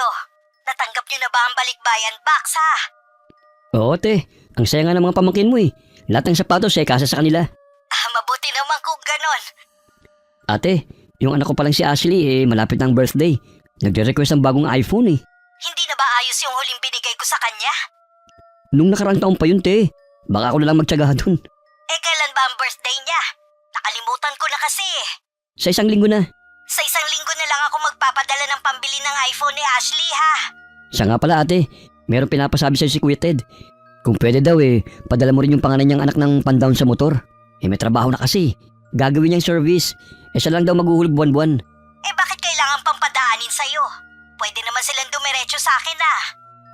kayo? Natanggap niyo na ba ang balikbayan box, ha? Oo, te. Ang saya nga ng mga pamangkin mo eh. Lahat ng sapatos ay kasa sa kanila. Mabuti naman kung ganon. Ate, yung anak ko palang si Ashley malapit ng birthday. Nagre-request ng bagong iPhone eh. Hindi na ba ayos yung huling binigay ko sa kanya? Nung nakaraang taon pa yun, te. Baka ako na lang magtyaga dun. Kailan ba ang birthday niya? Nakalimutan ko na kasi eh. Sa 1 linggo na. Sa 1 linggo na lang ako magpapadala ng pambili ng iPhone ni Ashley, ha? Siya nga pala, ate. Meron pinapasabi sa'yo si Kuya Ted. Kung pwede daw padala mo rin yung panganay niyang anak ng pandown sa motor. May trabaho na kasi. Gagawin niyang service. Siya lang daw maghuhulog buwan-buwan. Bakit kailangan pang padaanin sa'yo? Pwede naman silang dumiretso sa akin, ha?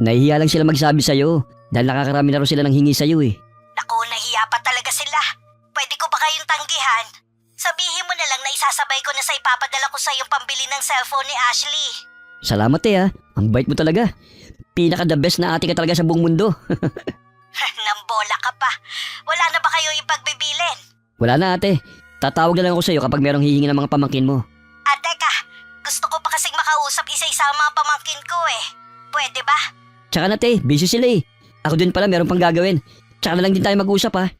Nahihiya lang sila magsabi sa'yo. Dahil nakakarami na rin sila ng hingi sa'yo eh. Naku, nahiya pa talaga sila. Pwede ko ba kayong tanggihan? Sabihin mo na lang na isasabay ko na sa ipapadala ko sa yung pambili ng cellphone ni Ashley. Salamat Ang bait mo talaga. Pinaka-the best na ate ka talaga sa buong mundo. Nambola ka pa. Wala na ba kayo ipagbibilin? Wala na ate. Tatawag na lang ako sa'yo kapag merong hihingi ng mga pamangkin mo. Teka. Gusto ko pa kasing makausap isa-isa ang mga pamangkin ko eh. Pwede ba? Tsaka na te, busy sila eh. Ako din pala meron pang gagawin. Tsaka na lang din tayo mag-usap ha.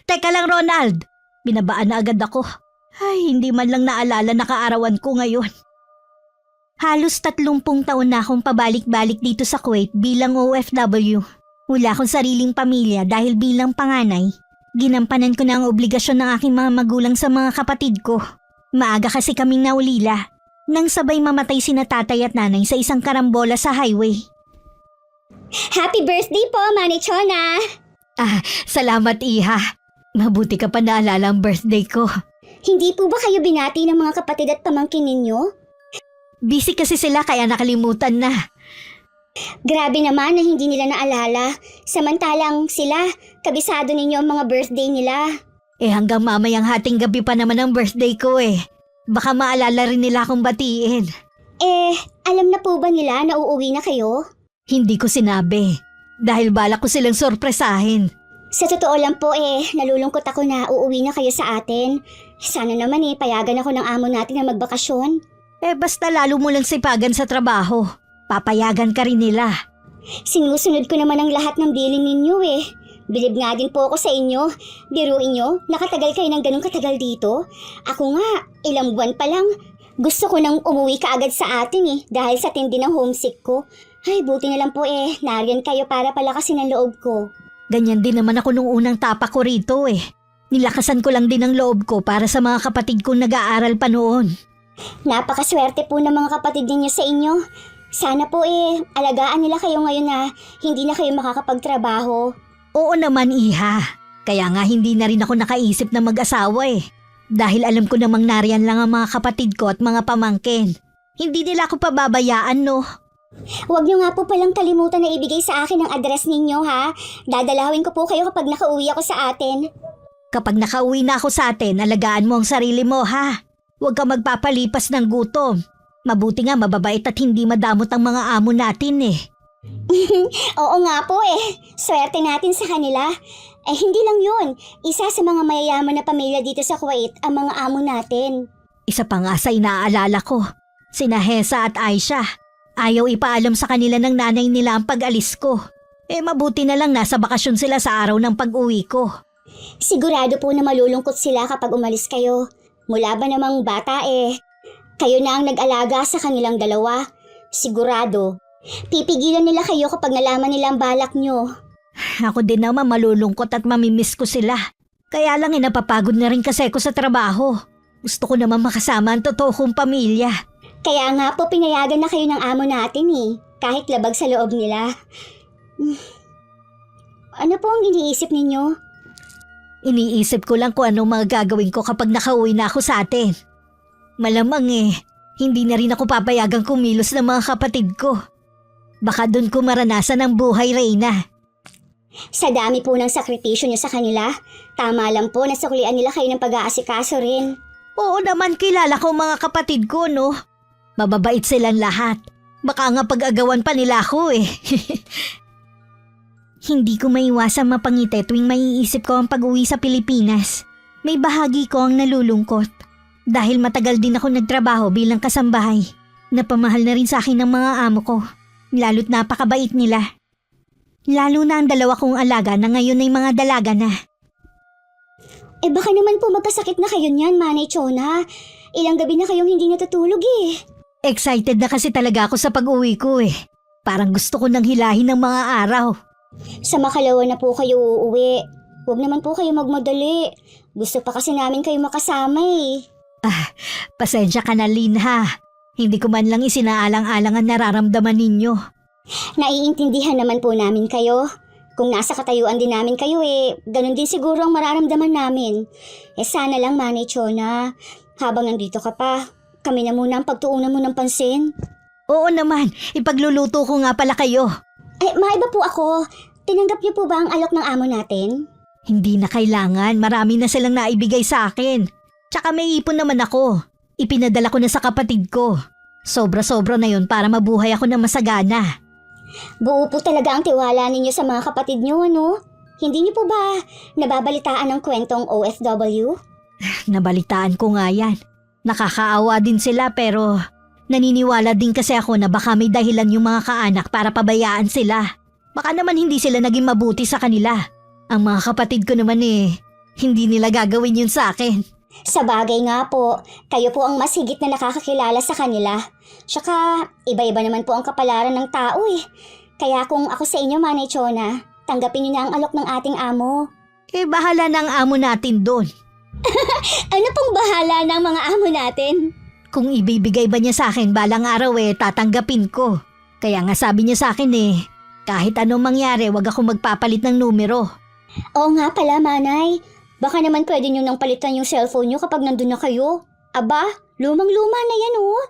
Teka lang Ronald. Binabaan na agad ako. Ay, hindi man lang naalala na kaarawan ko ngayon. Halos 30 taon na akong pabalik-balik dito sa Kuwait bilang OFW. Wala akong sariling pamilya dahil bilang panganay. Ginampanan ko na ang obligasyon ng aking mga magulang sa mga kapatid ko. Maaga kasi kaming naulila nang sabay mamatay sina tatay at nanay sa isang karambola sa highway. Happy birthday po, Manny Chona! Salamat Iha. Mabuti ka pa naalala ang birthday ko. Hindi po ba kayo binati ng mga kapatid at pamangkin ninyo? Busy kasi sila kaya nakalimutan na. Grabe naman na hindi nila naalala. Samantalang sila, kabisado ninyo ang mga birthday nila. Hanggang mamayang hating gabi pa naman ang birthday ko eh. Baka maalala rin nila akong batiin. Alam na po ba nila na uuwi na kayo? Hindi ko sinabi. Dahil balak ko silang sorpresahin. Sa totoo lang po nalulungkot ako na uuwi na kayo sa atin. Sana naman payagan ako ng amo natin na magbakasyon. Basta lalo mo lang sipagan sa trabaho. Papayagan ka rin nila. Sinusunod ko naman ang lahat ng bilin ninyo Bilib nga din po ako sa inyo. Biruin nyo, nakatagal kayo ng ganun katagal dito. Ako nga, ilang buwan pa lang. Gusto ko nang umuwi ka agad sa atin dahil sa tindi ng homesick ko. Ay, buti na lang po nariyan kayo para palakasin ang loob ko. Ganyan din naman ako nung unang tapak ko rito Nilakasan ko lang din ang loob ko para sa mga kapatid kong nag-aaral pa noon. Napakaswerte po ng mga kapatid ninyo sa inyo. Sana po alagaan nila kayo ngayon na hindi na kayo makakapagtrabaho. Oo naman Iha. Kaya nga hindi na rin ako nakaisip na mag-asawa Dahil alam ko namang nariyan lang ang mga kapatid ko at mga pamangkin. Hindi nila ako pababayaan Huwag niyo nga po palang kalimutan na ibigay sa akin ang address ninyo ha. Dadalawin ko po kayo kapag nakauwi ako sa atin. Kapag nakauwi na ako sa atin, alagaan mo ang sarili mo ha. Huwag ka magpapalipas ng gutom. Mabuti nga mababait at hindi madamot ang mga amo natin Oo nga po Swerte natin sa kanila. Hindi lang yun. Isa sa mga mayayaman na pamilya dito sa Kuwait ang mga amo natin. Isa pa nga sa inaalala ko, sina Hesa at Aisha. Ayaw ipaalam sa kanila ng nanay nila ang pag-alis ko. Mabuti na lang nasa bakasyon sila sa araw ng pag-uwi ko. Sigurado po na malulungkot sila kapag umalis kayo. Mula ba namang bata kayo na ang nag-alaga sa kanilang dalawa. Sigurado. Pipigilan nila kayo kapag nalaman nila ang balak nyo. Ako din naman malulungkot at mamimiss ko sila. Kaya lang napapagod na rin kasi ako sa trabaho. Gusto ko naman makasama ang totoo kong pamilya. Kaya nga po pinayagan na kayo ng amo natin kahit labag sa loob nila. Ano po ang iniisip ninyo? Iniisip ko lang kung anong mga gagawin ko kapag nakauwi na ako sa atin. Malamang hindi na rin ako papayagang kumilos ng mga kapatid ko. Baka doon ko maranasan ang buhay, Reyna. Sa dami po ng sakripisyo niyo sa kanila, tama lang po na suklian nila kayo ng pag-aasikaso rin. Oo naman, kilala ko mga kapatid ko, Mababait silang lahat. Baka nga pag-agawan pa nila ako Hindi ko maiwasang mapangiti tuwing maiisip ko ang pag-uwi sa Pilipinas. May bahagi ko ang nalulungkot. Dahil matagal din ako nagtrabaho bilang kasambahay. Napamahal na rin sa akin ng mga amo ko. Lalo't napakabait nila. Lalo na ang dalawa kong alaga na ngayon ay mga dalaga na. Eh baka naman po magkasakit na kayo niyan, Manay Chona. Ilang gabi na kayong hindi natutulog eh. Excited na kasi talaga ako sa pag-uwi ko eh. Parang gusto ko nang hilahin ng mga araw. Sa Makalawa na po kayo uuwi. Huwag naman po kayo magmadali. Gusto pa kasi namin kayo makasama eh. Pasensya ka na, Lynn, ha. Hindi ko man lang isinaalang-alang ang nararamdaman ninyo. Naiintindihan naman po namin kayo. Kung nasa katayuan din namin kayo eh, ganun din siguro ang mararamdaman namin. Eh sana lang, Manay Chona, habang nandito ka pa, kami na muna ang pagtuunan mo ng pansin. Oo naman, ipagluluto ko nga pala kayo. Eh, maiba po ako. Tinanggap niyo po ba ang alok ng amo natin? Hindi na kailangan, marami na silang naibigay sa akin. Tsaka may ipon naman ako. Ipinadala ko na sa kapatid ko. Sobra-sobra na yun para mabuhay ako ng masagana. Buo po talaga ang tiwala ninyo sa mga kapatid niyo, ano? Hindi niyo po ba nababalitaan ng kwentong OFW? Nabalitaan ko nga yan. Nakakaawa din sila pero naniniwala din kasi ako na baka may dahilan yung mga kaanak para pabayaan sila. Baka naman hindi sila naging mabuti sa kanila. Ang mga kapatid ko naman hindi nila gagawin yun sa akin. Sa bagay nga po, kayo po ang mas higit na nakakakilala sa kanila. Tsaka, iba-iba naman po ang kapalaran ng tao eh. Kaya kung ako sa inyo, Manay Chona, tanggapin niyo na ang alok ng ating amo. Eh bahala na ang amo natin doon. Ano pong bahala ng mga amo natin? Kung ibibigay ba niya sa akin balang araw tatanggapin ko. Kaya nga sabi niya sa akin kahit anong mangyari wag ako magpapalit ng numero. Oo nga pala, Manay. Baka naman pwede nyo nang palitan yung cellphone nyo kapag nandun na kayo. Aba, lumang-luma na yan oh.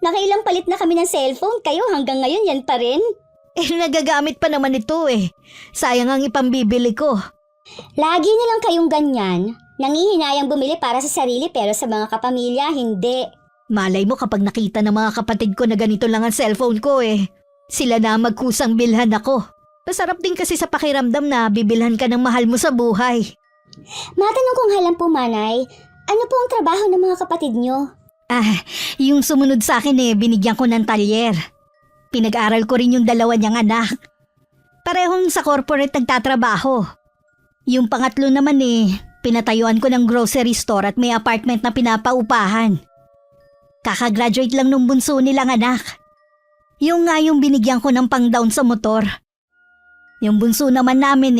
Nakailang palit na kami ng cellphone, kayo hanggang ngayon yan pa rin. Nagagamit pa naman ito Sayang ang ipambibili ko. Lagi na lang kayong ganyan. Nangihinayang bumili para sa sarili pero sa mga kapamilya, hindi. Malay mo kapag nakita ng mga kapatid ko na ganito lang ang cellphone ko sila na magkusang bilhan ako. Masarap din kasi sa pakiramdam na bibilhan ka ng mahal mo sa buhay. Matanong kong halang po, Manay, ano po ang trabaho ng mga kapatid nyo? Yung sumunod sa akin binigyan ko ng talyer. Pinag-aral ko rin yung dalawa niyang anak. Parehong sa corporate nagtatrabaho. Yung pangatlo naman pinatayuan ko ng grocery store at may apartment na pinapaupahan. Kakagraduate lang nung bunso nilang anak. Yung nga yung binigyan ko ng pang-down sa motor. Yung bunso naman namin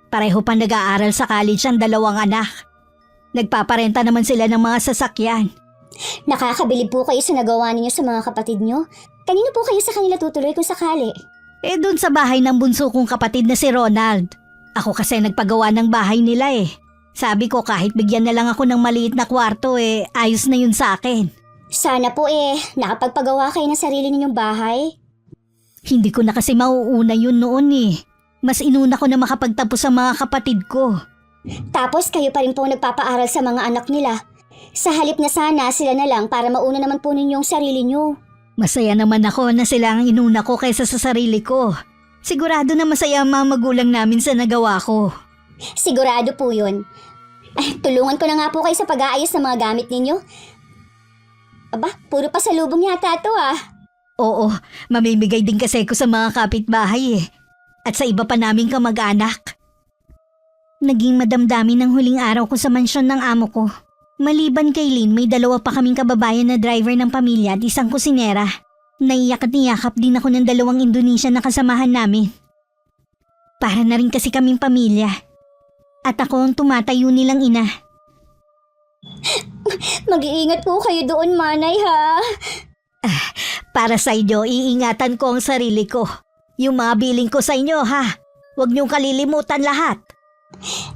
pareho pa nag-aaral sa college ang dalawang anak. Nagpaparenta naman sila ng mga sasakyan. Nakakabilib po kayo sa nagawa ninyo sa mga kapatid nyo. Kanino po kayo sa kanila tutuloy kung sakali? Dun sa bahay ng bunso kong kapatid na si Ronald. Ako kasi nagpagawa ng bahay nila Sabi ko kahit bigyan na lang ako ng maliit na kwarto ayos na yun sa akin. Sana po nakapagpagawa kayo ng sarili ninyong bahay. Hindi ko na kasi mauuna yun noon Mas inuna ko na makapagtapos sa mga kapatid ko. Tapos kayo pa rin po nagpapaaral sa mga anak nila. Sa halip na sana sila na lang para mauna naman po ninyong sarili nyo. Masaya naman ako na sila ang inuna ko kaysa sa sarili ko. Sigurado na masaya ang mga magulang namin sa nagawa ko. Sigurado po yun. Tulungan ko na nga po kayo sa pag-aayos ng mga gamit ninyo. Aba, puro pasalubong yata to Oo, mamimigay din kasi ko sa mga kapitbahay At sa iba pa naming kamag-anak. Naging madamdamin ng huling araw ko sa mansyon ng amo ko. Maliban kay Lynn, may dalawa pa kaming kababayan na driver ng pamilya at isang kusinera. Naiyak at niyakap din ako ng dalawang Indonesian na kasamahan namin. Para na rin kasi kaming pamilya. At ako ang tumatayo nilang ina. Mag-iingat po kayo doon, Manay, ha? Para sa inyo, iingatan ko ang sarili ko. Yung mga billing ko sa inyo, ha? Huwag niyong kalilimutan lahat.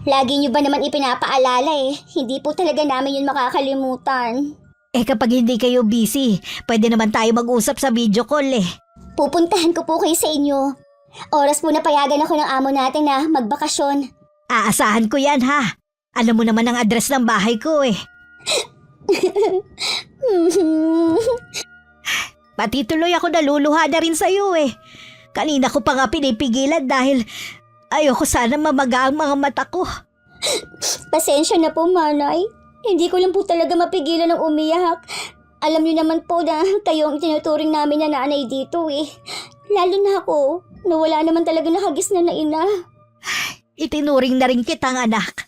Lagi niyo ba naman ipinapaalala Hindi po talaga namin yun makakalimutan. Kapag hindi kayo busy, pwede naman tayo mag-usap sa video call Pupuntahan ko po kayo sa inyo. Oras po na payagan ako ng amo natin na magbakasyon. Aasahan ko yan, ha? Alam mo naman ang address ng bahay ko Pati tuloy ako naluluha na rin sa'yo Kanina ko pa nga pinipigilan dahil ayoko sana mamaga ang mga mata ko. Pasensya na po, Manay. Hindi ko lang po talaga mapigilan ng umiyak. Alam niyo naman po na kayo ang tinuturing namin na nanay dito eh. Lalo na ako, na wala naman talaga nakagis na ina. Itinuring na rin kitang anak.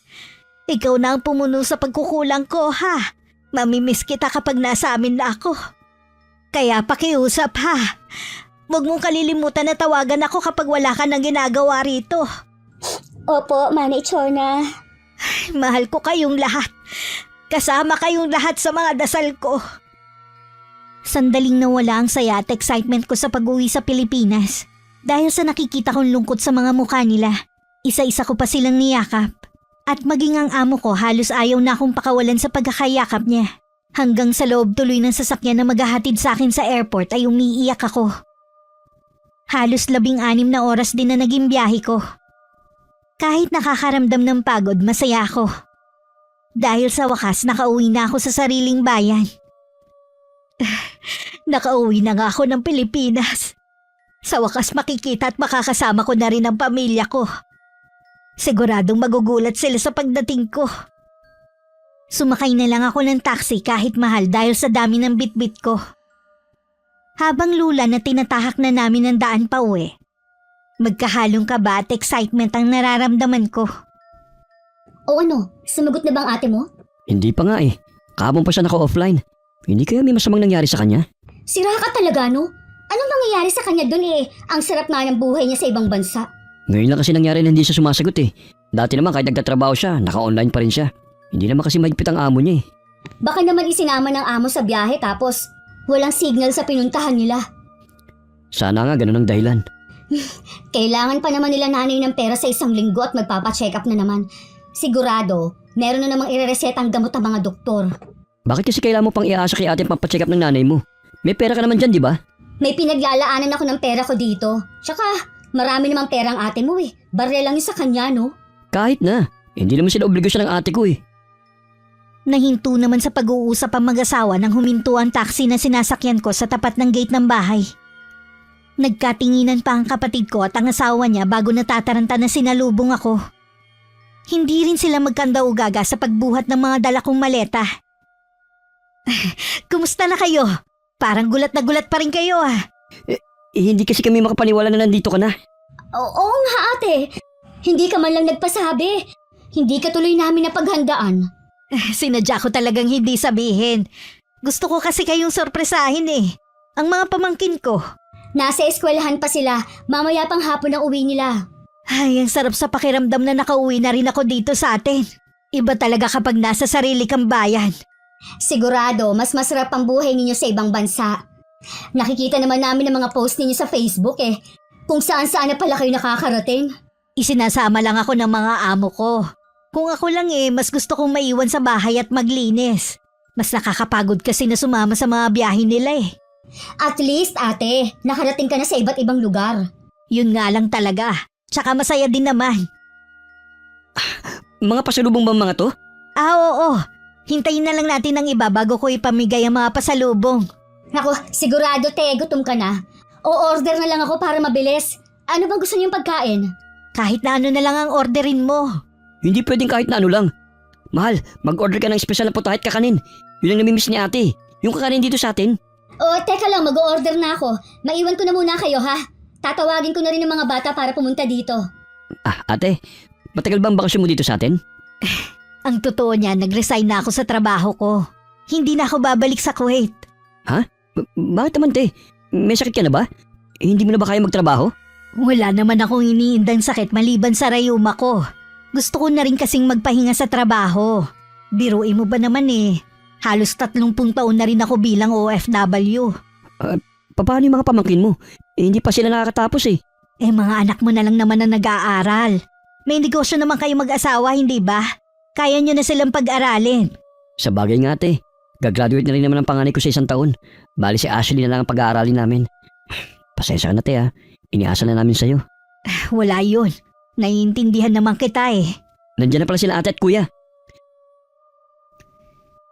Ikaw na ang pumuno sa pagkukulang ko, ha? Mamimiss kita kapag nasa amin na ako. Kaya pakiusap, ha? Huwag mong kalilimutan na tawagan ako kapag wala ka nang ginagawa rito. Opo, Manay Chona. Mahal ko kayong lahat. Kasama kayong lahat sa mga dasal ko. Sandaling nawala ang saya at excitement ko sa pag-uwi sa Pilipinas. Dahil sa nakikita kong lungkot sa mga mukha nila, isa-isa ko pa silang niyakap. At maging ang amo ko halos ayaw na akong pakawalan sa pagkakayakap niya. Hanggang sa loob tuloy ng sasakyan na maghahatid sa akin sa airport ay umiiyak ako. Halos 16 na oras din na naging biyahe ko. Kahit nakakaramdam ng pagod, masaya ako. Dahil sa wakas nakauwi na ako sa sariling bayan. Nakauwi na nga ako ng Pilipinas. Sa wakas makikita at makakasama ko na rin ang pamilya ko. Siguradong magugulat sila sa pagdating ko. Sumakay na lang ako ng taxi kahit mahal dahil sa dami ng bitbit ko. Habang lula na tinatahak na namin ang daan pa uwi, magkahalong kaba at excitement ang nararamdaman ko. O ano, sumagot na bang ate mo? Hindi pa nga eh. Kahapon pa siya naka-offline. Hindi kaya may masamang nangyari sa kanya? Sira ka talaga, no? Anong mangyayari sa kanya dun eh? Ang sarap na ng buhay niya sa ibang bansa. Ngayon lang kasi nangyari na hindi siya sumasagot eh. Dati naman kahit nagtatrabaho siya, naka-online pa rin siya. Hindi naman kasi mahigpit ang amo niya eh. Baka naman isinama ng amo sa biyahe tapos walang signal sa pinuntahan nila. Sana nga ganun ang dahilan. Kailangan pa naman nila nanay ng pera sa 1 linggo at magpapacheck up na naman. Sigurado, meron na namang irereseta ang gamot ng mga doktor. Bakit kasi kailangan mo pang iaasa kay ate ang pampacheck up ng nanay mo? May pera ka naman dyan, di ba? May pinaglalaanan ako ng pera ko dito. Tsaka, marami namang pera ang ate mo eh. Barya lang yun sa kanya, no? Kahit na. Hindi naman sila obligasyon ng ate ko eh. Nahinto naman sa pag-uusap ang mag-asawa nang huminto ang taxi na sinasakyan ko sa tapat ng gate ng bahay. Nagkatinginan pa ang kapatid ko at ang asawa niya bago natataranta na sinalubong ako. Hindi rin sila magkandaugaga sa pagbuhat ng mga dala kong maleta. Kumusta na kayo? Parang gulat na gulat pa rin kayo ah. Hindi kasi kami makapaniwala na nandito ka na. Oo nga ate. Hindi ka man lang nagpasabi. Hindi ka tuloy namin napaghandaan. Sinadya ko talagang hindi sabihin. Gusto ko kasi kayong sorpresahin eh. Ang mga pamangkin ko. Nasa eskwelahan pa sila. Mamaya pang hapon ang uwi nila. Ay, ang sarap sa pakiramdam na nakauwi na rin ako dito sa atin. Iba talaga kapag nasa sarili kang bayan. Sigurado, mas masarap ang buhay ninyo sa ibang bansa. Nakikita naman namin ang mga post ninyo sa Facebook eh. Kung saan-saan na pala kayo nakakarating. Isinasama lang ako ng mga amo ko. Kung ako lang mas gusto kong maiwan sa bahay at maglinis. Mas nakakapagod kasi na sumama sa mga biyahe nila eh. At least ate, nakarating ka na sa iba't ibang lugar. Yun nga lang talaga. Tsaka masaya din naman. Mga pasalubong bang mga to? Oo. Hintayin na lang natin ang iba bago ko ipamigay ang mga pasalubong. Naku, sigurado te, gutom ka na. O order na lang ako para mabilis. Ano bang gusto niyong pagkain? Kahit na ano na lang ang orderin mo. Hindi pwedeng kahit na ano lang. Mahal, mag-order ka ng special na putahit kakanin. Yun ang namimiss ni ate. Yung kakanin dito sa atin. O teka lang, mag-order na ako. Maiwan ko na muna kayo ha. Tatawagin ko na rin ng mga bata para pumunta dito. Ate, matagal ba ang bakasyon mo dito sa atin? Ang totoo niya, nag-resign na ako sa trabaho ko. Hindi na ako babalik sa Kuwait. Bakit naman te? May sakit ka na ba? Hindi mo na ba kaya magtrabaho? Wala naman akong iniindang sakit maliban sa rayuma ko. Gusto ko na rin kasing magpahinga sa trabaho. Biruin mo ba naman halos 30 taon na rin ako bilang OFW. Paano yung mga pamangkin mo? Hindi pa sila nakakatapos eh. Mga anak mo na lang naman na nag-aaral. May negosyo naman kayo mag-asawa, hindi ba? Kaya nyo na silang pag-aralin. Sa bagay nga ate, gagraduate na rin naman ang panganay ko sa 1 taon. Bali si Ashley na lang ang pag-aaralin namin. Pasensya ka na te iniasa na namin sa'yo. Wala yun. Naiintindihan naman kita Nandiyan na pala sila ate at kuya.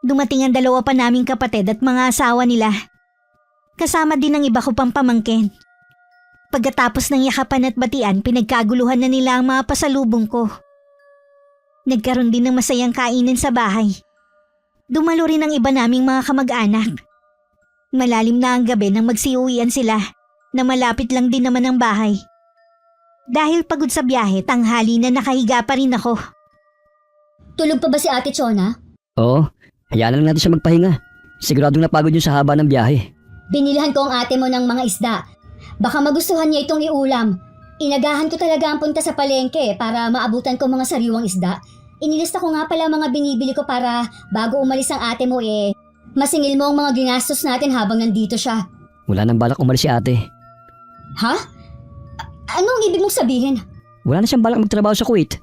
Dumating ang 2 pa naming kapatid at mga asawa nila. Kasama din ang iba ko pang pamangkin. Pagkatapos ng yakapan at batian, pinagkaguluhan na nila ang mga pasalubong ko. Nagkaroon din ng masayang kainan sa bahay. Dumalo rin ang iba naming mga kamag-anak. Malalim na ang gabi nang magsiuwian sila na malapit lang din naman ang bahay. Dahil pagod sa biyahe, tanghali na nakahiga pa rin ako. Tulog pa ba si Ate Chona? Oo, hayaan na lang natin siya magpahinga. Siguradong napagod yun sa haba ng biyahe. Binilihan ko ang ate mo ng mga isda. Baka magustuhan niya itong iulam. Inagahan ko talaga ang punta sa palengke para maabutan ko mga sariwang isda. Inilista ko nga pala mga binibili ko para bago umalis ang ate mo masingil mo ang mga ginastos natin habang nandito siya. Wala nang balak umalis si ate. Ha? Anong ibig mong sabihin? Wala na siyang balak magtrabaho sa Kuwait.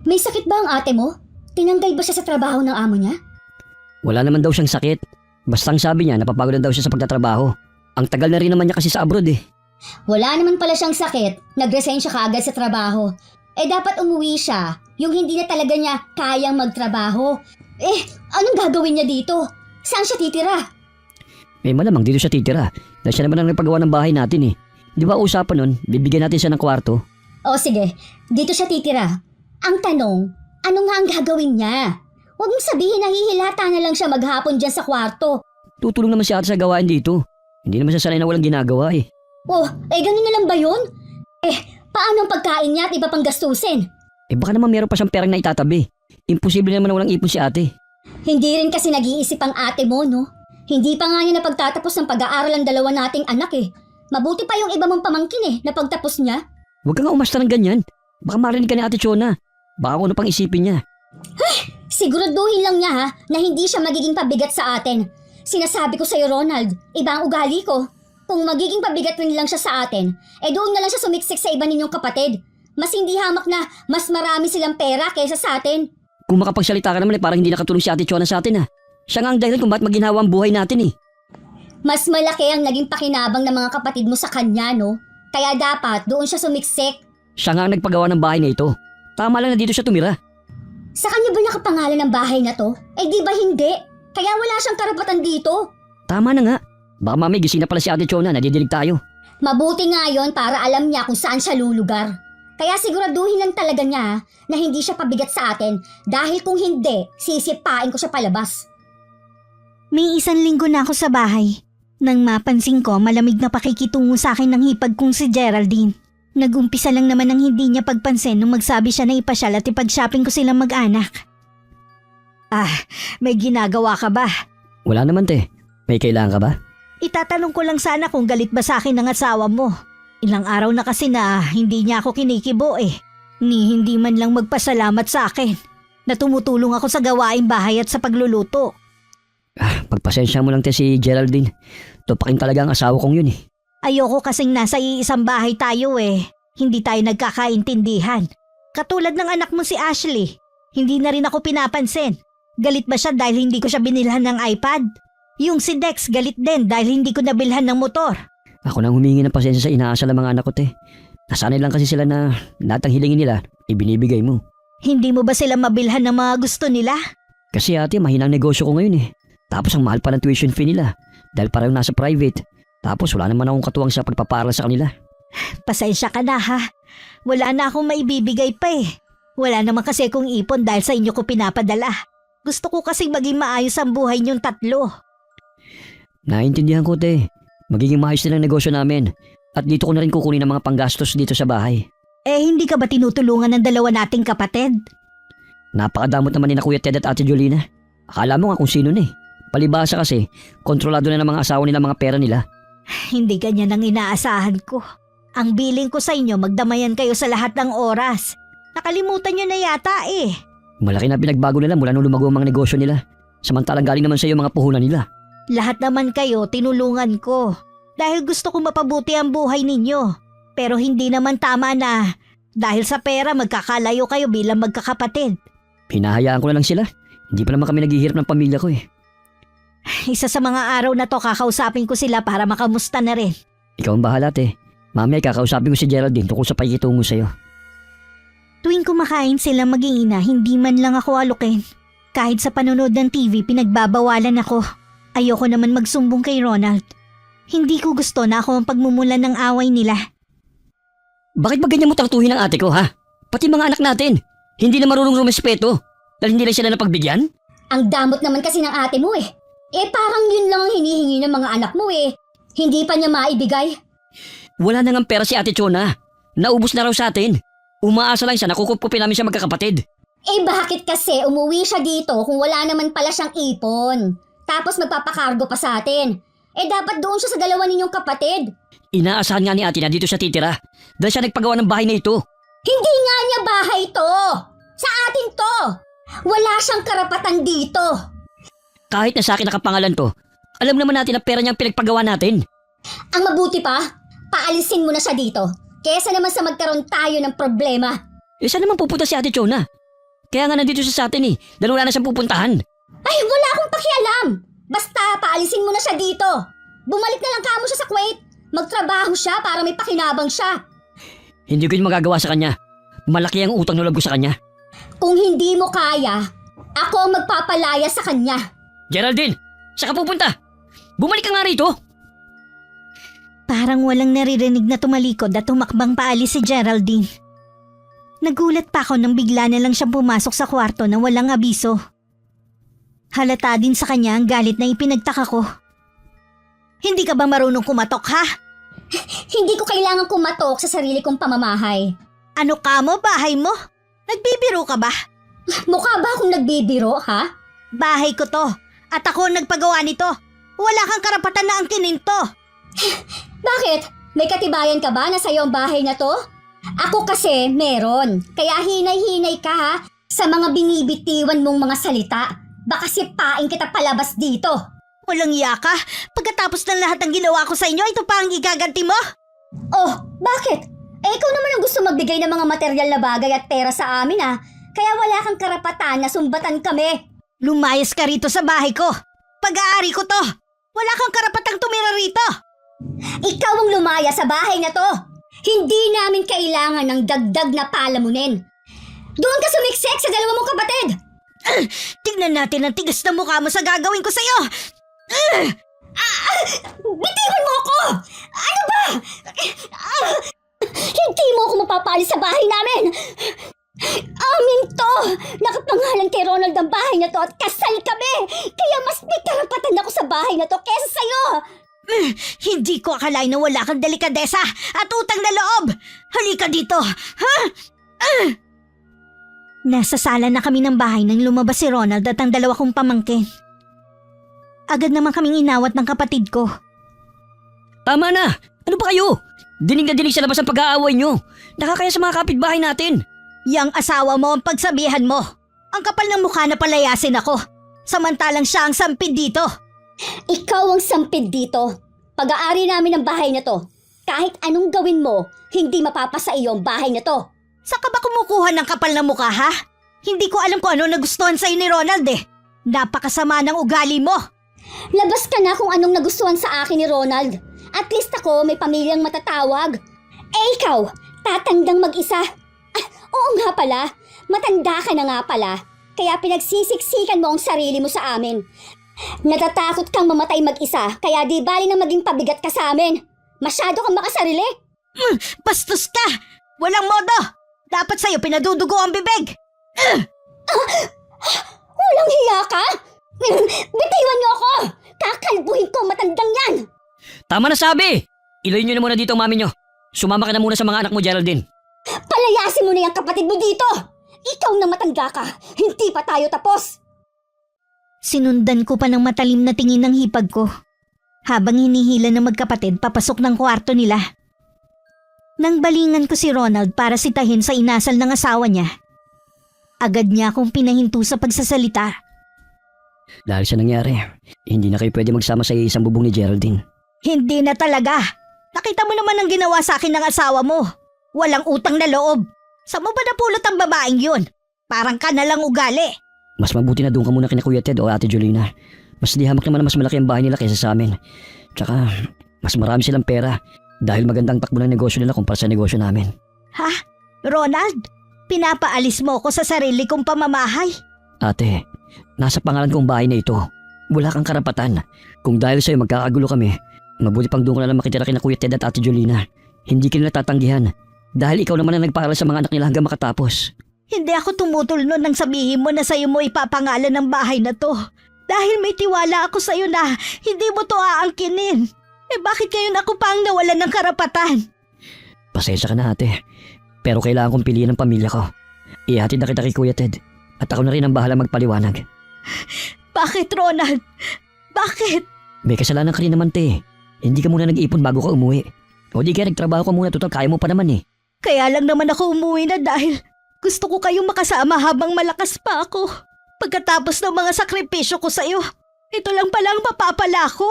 May sakit ba ang ate mo? Tinanggal ba siya sa trabaho ng amo niya? Wala naman daw siyang sakit. Basta ang sabi niya, napapagod na daw siya sa pagtatrabaho. Ang tagal na rin naman niya kasi sa abroad eh. Wala naman pala siyang sakit. Nag-resign siya kaagad sa trabaho. Dapat umuwi siya. Yung hindi na talaga niya kayang magtrabaho. Anong gagawin niya dito? Saan siya titira? May malamang dito siya titira. Dahil siya naman ang nagpagawa ng bahay natin eh. Di ba usapan nun, bibigyan natin siya ng kwarto? O sige, dito siya titira. Ang tanong, ano nga ang gagawin niya? Huwag mong sabihin na hihilata na lang siya maghapon dyan sa kwarto. Tutulong naman si ate sa gawain dito. Hindi naman siya sanay na walang ginagawa eh. Ganun na lang ba yun? Paano ang pagkain niya at iba pang gastusin? Baka naman meron pa siyang perang na itatabi. Imposible naman na walang ipon si ate. Hindi rin kasi nag-iisip ang ate mo, no? Hindi pa nga niya napagtatapos ng pag-aaral ang dalawa nating anak eh. Mabuti pa yung iba mong pamangkin na pagtapos niya. Huwag ka nga umasta ng ganyan. Baka marinig ka ni Ate Chona. Baka kung ano pang isipin niya. Siguraduhin lang niya na hindi siya magiging pabigat sa atin. Sinasabi ko sa'yo, Ronald, iba ang ugali ko. Kung magiging pabigat rin lang siya sa atin, doon na lang siya sumiksik sa iba ninyong kapatid. Mas hindi hamak na mas marami silang pera kaysa sa atin. Kung makapagsalita ka naman parang hindi nakatulong si Ate Chona sa atin Siya nga ang dahilan kung bakit maginhawa ang buhay natin eh. Mas malaki ang naging pakinabang ng mga kapatid mo sa kanya, no? Kaya dapat doon siya sumiksik. Siya nga ang nagpagawa ng bahay na ito. Tama lang na dito siya tumira. Sa kanya ba nakapangalan ng bahay na to? Di ba hindi? Kaya wala siyang karapatan dito. Tama na nga. Baka mami gising na pala si Ate Chona, nadidinig tayo. Mabuti nga yon para alam niya kung saan siya lulugar. Kaya siguraduhin lang talaga niya na hindi siya pabigat sa atin dahil kung hindi, sisipain ko siya palabas. May 1 linggo na ako sa bahay. Nang mapansin ko, malamig na pakikitungo sa akin ng hipag kong si Geraldine. Nag-umpisa lang naman ang hindi niya pagpansin nung magsabi siya na ipasyal at ipag-shopping ko silang mag-anak. May ginagawa ka ba? Wala naman te. May kailangan ka ba? Itatanong ko lang sana kung galit ba sa akin ng asawa mo. Ilang araw na kasi na hindi niya ako kinikibo Ni hindi man lang magpasalamat sa akin na tumutulong ako sa gawaing bahay at sa pagluluto. Pagpasensya mo lang te si Geraldine. Tupakin talaga ang asawa kong yun Ayoko kasing nasa iisang bahay tayo Hindi tayo nagkakaintindihan. Katulad ng anak mo si Ashley. Hindi na rin ako pinapansin. Galit ba siya dahil hindi ko siya binilhan ng iPad? Yung si Dex galit din dahil hindi ko nabilhan ng motor. Ako nang humingi ng pasensya sa inaasal ng mga anak ko te. Nasanay lang kasi sila na lahat ng hilingin nila, ibinibigay mo. Hindi mo ba sila mabilhan ng mga gusto nila? Kasi ate, mahinang negosyo ko ngayon Tapos ang mahal pa ng tuition fee nila. Dahil parang nasa private. Tapos wala naman akong katuwang sa pagpapaaral sa kanila. Pasensya ka na Wala na akong maibibigay pa Wala naman kasi akong ipon dahil sa inyo ko pinapadala. Gusto ko kasi maging maayos ang buhay niyong 3. Naintindihan ko te. Magiging maayos din ang negosyo namin. At dito ko na rin kukunin ang mga panggastos dito sa bahay. Hindi ka ba tinutulungan ng 2 nating kapatid? Napakadamot naman ni na Kuya Ted at Ate Jolina. Akala mo nga kung sino Palibasa kasi, kontrolado na ng mga asawa nila mga pera nila. Hindi ganyan ang inaasahan ko. Ang billing ko sa inyo, magdamayan kayo sa lahat ng oras. Nakalimutan nyo na yata Malaki na pinagbago nila mula nung lumago ang mga negosyo nila. Samantalang galing naman sa iyo mga puhunan nila. Lahat naman kayo tinulungan ko. Dahil gusto ko mapabuti ang buhay ninyo. Pero hindi naman tama na dahil sa pera magkakalayo kayo bilang magkakapatid. Hinahayaan ko na lang sila. Hindi pa naman kami naghihirap ng pamilya ko Isa sa mga araw na to kakausapin ko sila para makamusta na rin. Ikaw ang bahala te. Mamaya kakausapin ko si Geraldine tungkol sa pakikitungo sa'yo. Tuwing kumakain sila maging ina, hindi man lang ako alukin. Kahit sa panonood ng TV, pinagbabawalan ako. Ayoko naman magsumbong kay Ronald. Hindi ko gusto na ako ang pagmumulan ng away nila. Bakit ba ganyan mo tratuhin ang ate ko Pati mga anak natin. Hindi na marunong rumespeto. Dahil hindi lang sila napagbigyan? Ang damot naman kasi ng ate mo Parang yun lang ang hinihingi ng mga anak mo eh. Hindi pa niya maibigay. Wala na ngang pera si Ate Chona. Naubos na raw sa atin. Umaasa lang siya na kukupkupin namin siya magkakapatid. Bakit kasi umuwi siya dito kung wala naman pala siyang ipon? Tapos magpapakargo pa sa atin. Dapat doon siya sa dalawa ninyong kapatid. Inaasahan nga ni ate na dito siya titira dahil siya nagpagawa ng bahay na ito. Hindi nga niya bahay to. Sa atin to. Wala siyang karapatan dito. Kahit na sa akin nakapangalan to, alam naman natin na pera niyang pinagpagawa natin. Ang mabuti pa, paalisin mo na siya dito. Kesa naman sa magkaroon tayo ng problema. Saan naman pupunta si Ate Chona? Kaya nga nandito siya sa atin dahil wala na siyang pupuntahan. Ay, wala akong pakialam. Basta paalisin mo na siya dito. Bumalik na lang kamo siya sa Kuwait. Magtrabaho siya para may pakinabang siya. Hindi ko yun magagawa sa kanya. Malaki ang utang na loob ko sa kanya. Kung hindi mo kaya, ako ang magpapalaya sa kanya. Geraldine, saan ka pupunta? Bumalik ka nga rito. Parang walang naririnig na tumalikod at tumakbang paalis si Geraldine. Nagulat pa ako nang bigla na lang siyang pumasok sa kwarto na walang abiso. Halata din sa kanya ang galit na ipinagtaka ko. Hindi ka ba marunong kumatok ha? Hindi ko kailangan kumatok sa sarili kong pamamahay. Ano ka mo, bahay mo? Nagbibiro ka ba? Mukha ba akong nagbibiro, ha? Bahay ko to at ako ang nagpagawa nito. Wala kang karapatan na angkinin to. Bakit? May katibayan ka ba na sa'yo ang bahay na to? Ako kasi meron. Kaya hinay-hinay ka ha sa mga binibitiwan mong mga salita. Baka sipain kita palabas dito. Walang iya ka. Pagkatapos ng lahat ng ginawa ko sa inyo, ito pa ang igaganti mo? Oh, bakit? Ikaw naman ang gusto magbigay ng mga material na bagay at pera sa amin ah. Kaya wala kang karapatan na sumbatan kami. Lumayas ka rito sa bahay ko. Pag-aari ko to. Wala kang karapatang tumira rito. Ikaw ang lumaya sa bahay na to. Hindi namin kailangan ng dagdag na palamunin. Doon ka sumiksik sa dalawa mong kapatid. Tingnan natin ang tigas na mukha mo sa gagawin ko sa'yo. Bitiwan mo ako! Ano ba? Hindi mo ako mapapaalis sa bahay namin. Amin to! Nakapangalan kay Ronald ang bahay na to at kasal kami! Kaya mas may karapatan ako sa bahay na to kesa sa'yo! Hindi ko akalain na wala kang delikadesa at utang na loob. Halika dito. Ha? Nasa sala na kami ng bahay nang lumabas si Ronald at ang dalawa kong pamangkin. Agad naman kaming inawat ng kapatid ko. Tama na! Ano ba kayo? Dinig na dinig sa labas ang pag-aaway nyo. Nakakaya sa mga kapitbahay natin. Yang asawa mo ang pagsabihan mo. Ang kapal ng mukha na palayasin ako. Samantalang siya ang sampid dito. Ikaw ang sampid dito. Pag-aari namin ang bahay na to. Kahit anong gawin mo, hindi mapapasa iyo ang bahay na to. Saan ka ba kumukuha ng kapal ng mukha ha? Hindi ko alam kung ano nagustuhan sa'yo ni Ronald eh. Napakasama ng ugali mo. Labas ka na kung anong nagustuhan sa akin ni Ronald. At least ako may pamilyang matatawag. Ikaw, tatandang mag-isa. Oo nga pala, matanda ka na nga pala. Kaya pinagsisiksikan mo ang sarili mo sa amin. Natatakot kang mamatay mag-isa, kaya di bali na maging pabigat ka sa amin. Masyado kang makasarili. Bastos ka! Walang modo! Dapat sa'yo pinadudugo ang bibig! Walang hiya ka? Bitiwan niyo ako! Kakalbuhin ko matandang yan! Tama na sabi! Ilayo nyo na muna dito ang mami nyo. Sumama ka na muna sa mga anak mo, Geraldine. Palayasin mo na yung kapatid mo dito! Ikaw na matanda ka, hindi pa tayo tapos! Sinundan ko pa ng matalim na tingin ng hipag ko. Habang hinihila ng magkapatid papasok ng kwarto nila. Nang balingan ko si Ronald para sitahin sa inasal ng asawa niya, agad niya akong pinahinto sa pagsasalita. Dahil sa nangyari, hindi na kayo pwede magsama sa isang bubong ni Geraldine. Hindi na talaga. Nakita mo naman ang ginawa sa akin ng asawa mo. Walang utang na loob. Saan mo ba napulot ang babaeng yun? Parang ka na lang ugali. Mas mabuti na doon ka muna kina Kuya Ted o Ate Jolina. Mas di hamak naman na mas malaki ang bahay nila kaysa sa amin. Tsaka, mas marami silang pera dahil magandang takbo ng negosyo nila kumpara sa negosyo namin. Ha? Ronald? Pinapaalis mo ko sa sarili kong pamamahay? Ate, nasa pangalan kong bahay na ito. Wala kang karapatan. Kung dahil sa'yo magkakagulo kami, mabuti pang doon ko na lang makitira kina Kuya Ted at Ate Jolina. Hindi ka nila tatanggihan dahil ikaw naman ang nagpaaral sa mga anak nila hanggang makatapos. Hindi ako tumutulno nang sabihin mo na sa'yo mo ipapangalan ng bahay na to. Dahil may tiwala ako sa'yo na hindi mo to aangkinin. Bakit ngayon ako pa ang nawalan ng karapatan? Pasensya ka na ate. Pero kailangan kong piliin ang pamilya ko. Ihatid na kita kay Kuya Ted. At ako na rin ang bahala magpaliwanag. Bakit, Ronald? Bakit? May kasalanan ka rin naman te. Hindi ka muna nag-ipon bago ka umuwi. O di kaya nagtrabaho ka muna, total kaya mo pa naman eh. Kaya lang naman ako umuwi na dahil gusto ko kayong makasama habang malakas pa ako. Pagkatapos ng mga sakripisyo ko sa'yo, ito lang pala ang mapapala ko.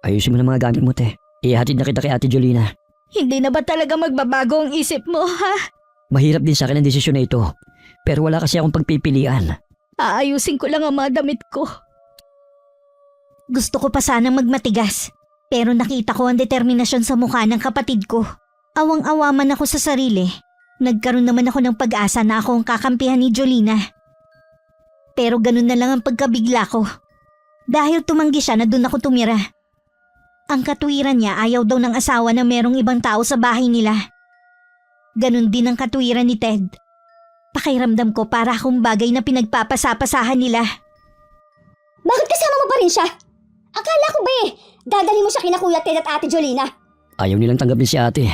Ayusin mo na mga gamit mo te. Ihatid na kita kay Ate Jolina. Hindi na ba talaga magbabago ang isip mo, ha? Mahirap din sa akin ang desisyon na ito. Pero wala kasi akong pagpipilian. Aayusin ko lang ang mga damit ko. Gusto ko pa sanang magmatigas, pero nakita ko ang determinasyon sa mukha ng kapatid ko. Awang-awa man ako sa sarili. Nagkaroon naman ako ng pag-asa na ako ang kakampihan ni Jolina. Pero ganun na lang ang pagkabigla ko. Dahil tumanggi siya na doon ako tumira. Ang katwiran niya ayaw daw ng asawa na merong ibang tao sa bahay nila. Ganun din ang katwiran ni Ted. Pakiramdam ko para akong bagay na pinagpapasapasahan nila. Bakit kasama mo pa rin siya? Akala ko ba dadalhin mo siya kina Kuya Ted at Ate Jolina? Ayaw nilang tanggapin si ate.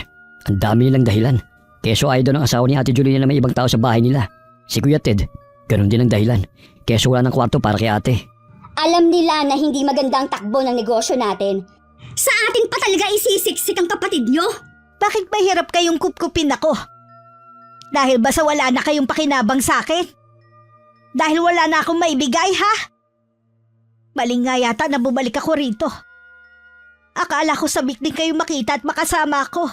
Ang dami nilang dahilan. Keso ayaw daw ng asawa ni Ate Jolina na may ibang tao sa bahay nila. Si Kuya Ted, ganun din ang dahilan. Keso wala ng kwarto para kay ate. Alam nila na hindi maganda ang takbo ng negosyo natin. Sa atin pa talaga isisiksik ang kapatid nyo? Bakit mahirap kayong kupkupin ako? Dahil ba sa wala na kayong pakinabang sa akin? Dahil wala na akong maibigay, ha? Maling nga yata na bumalik ako rito. Akala ko sabik din kayong makita at makasama ako.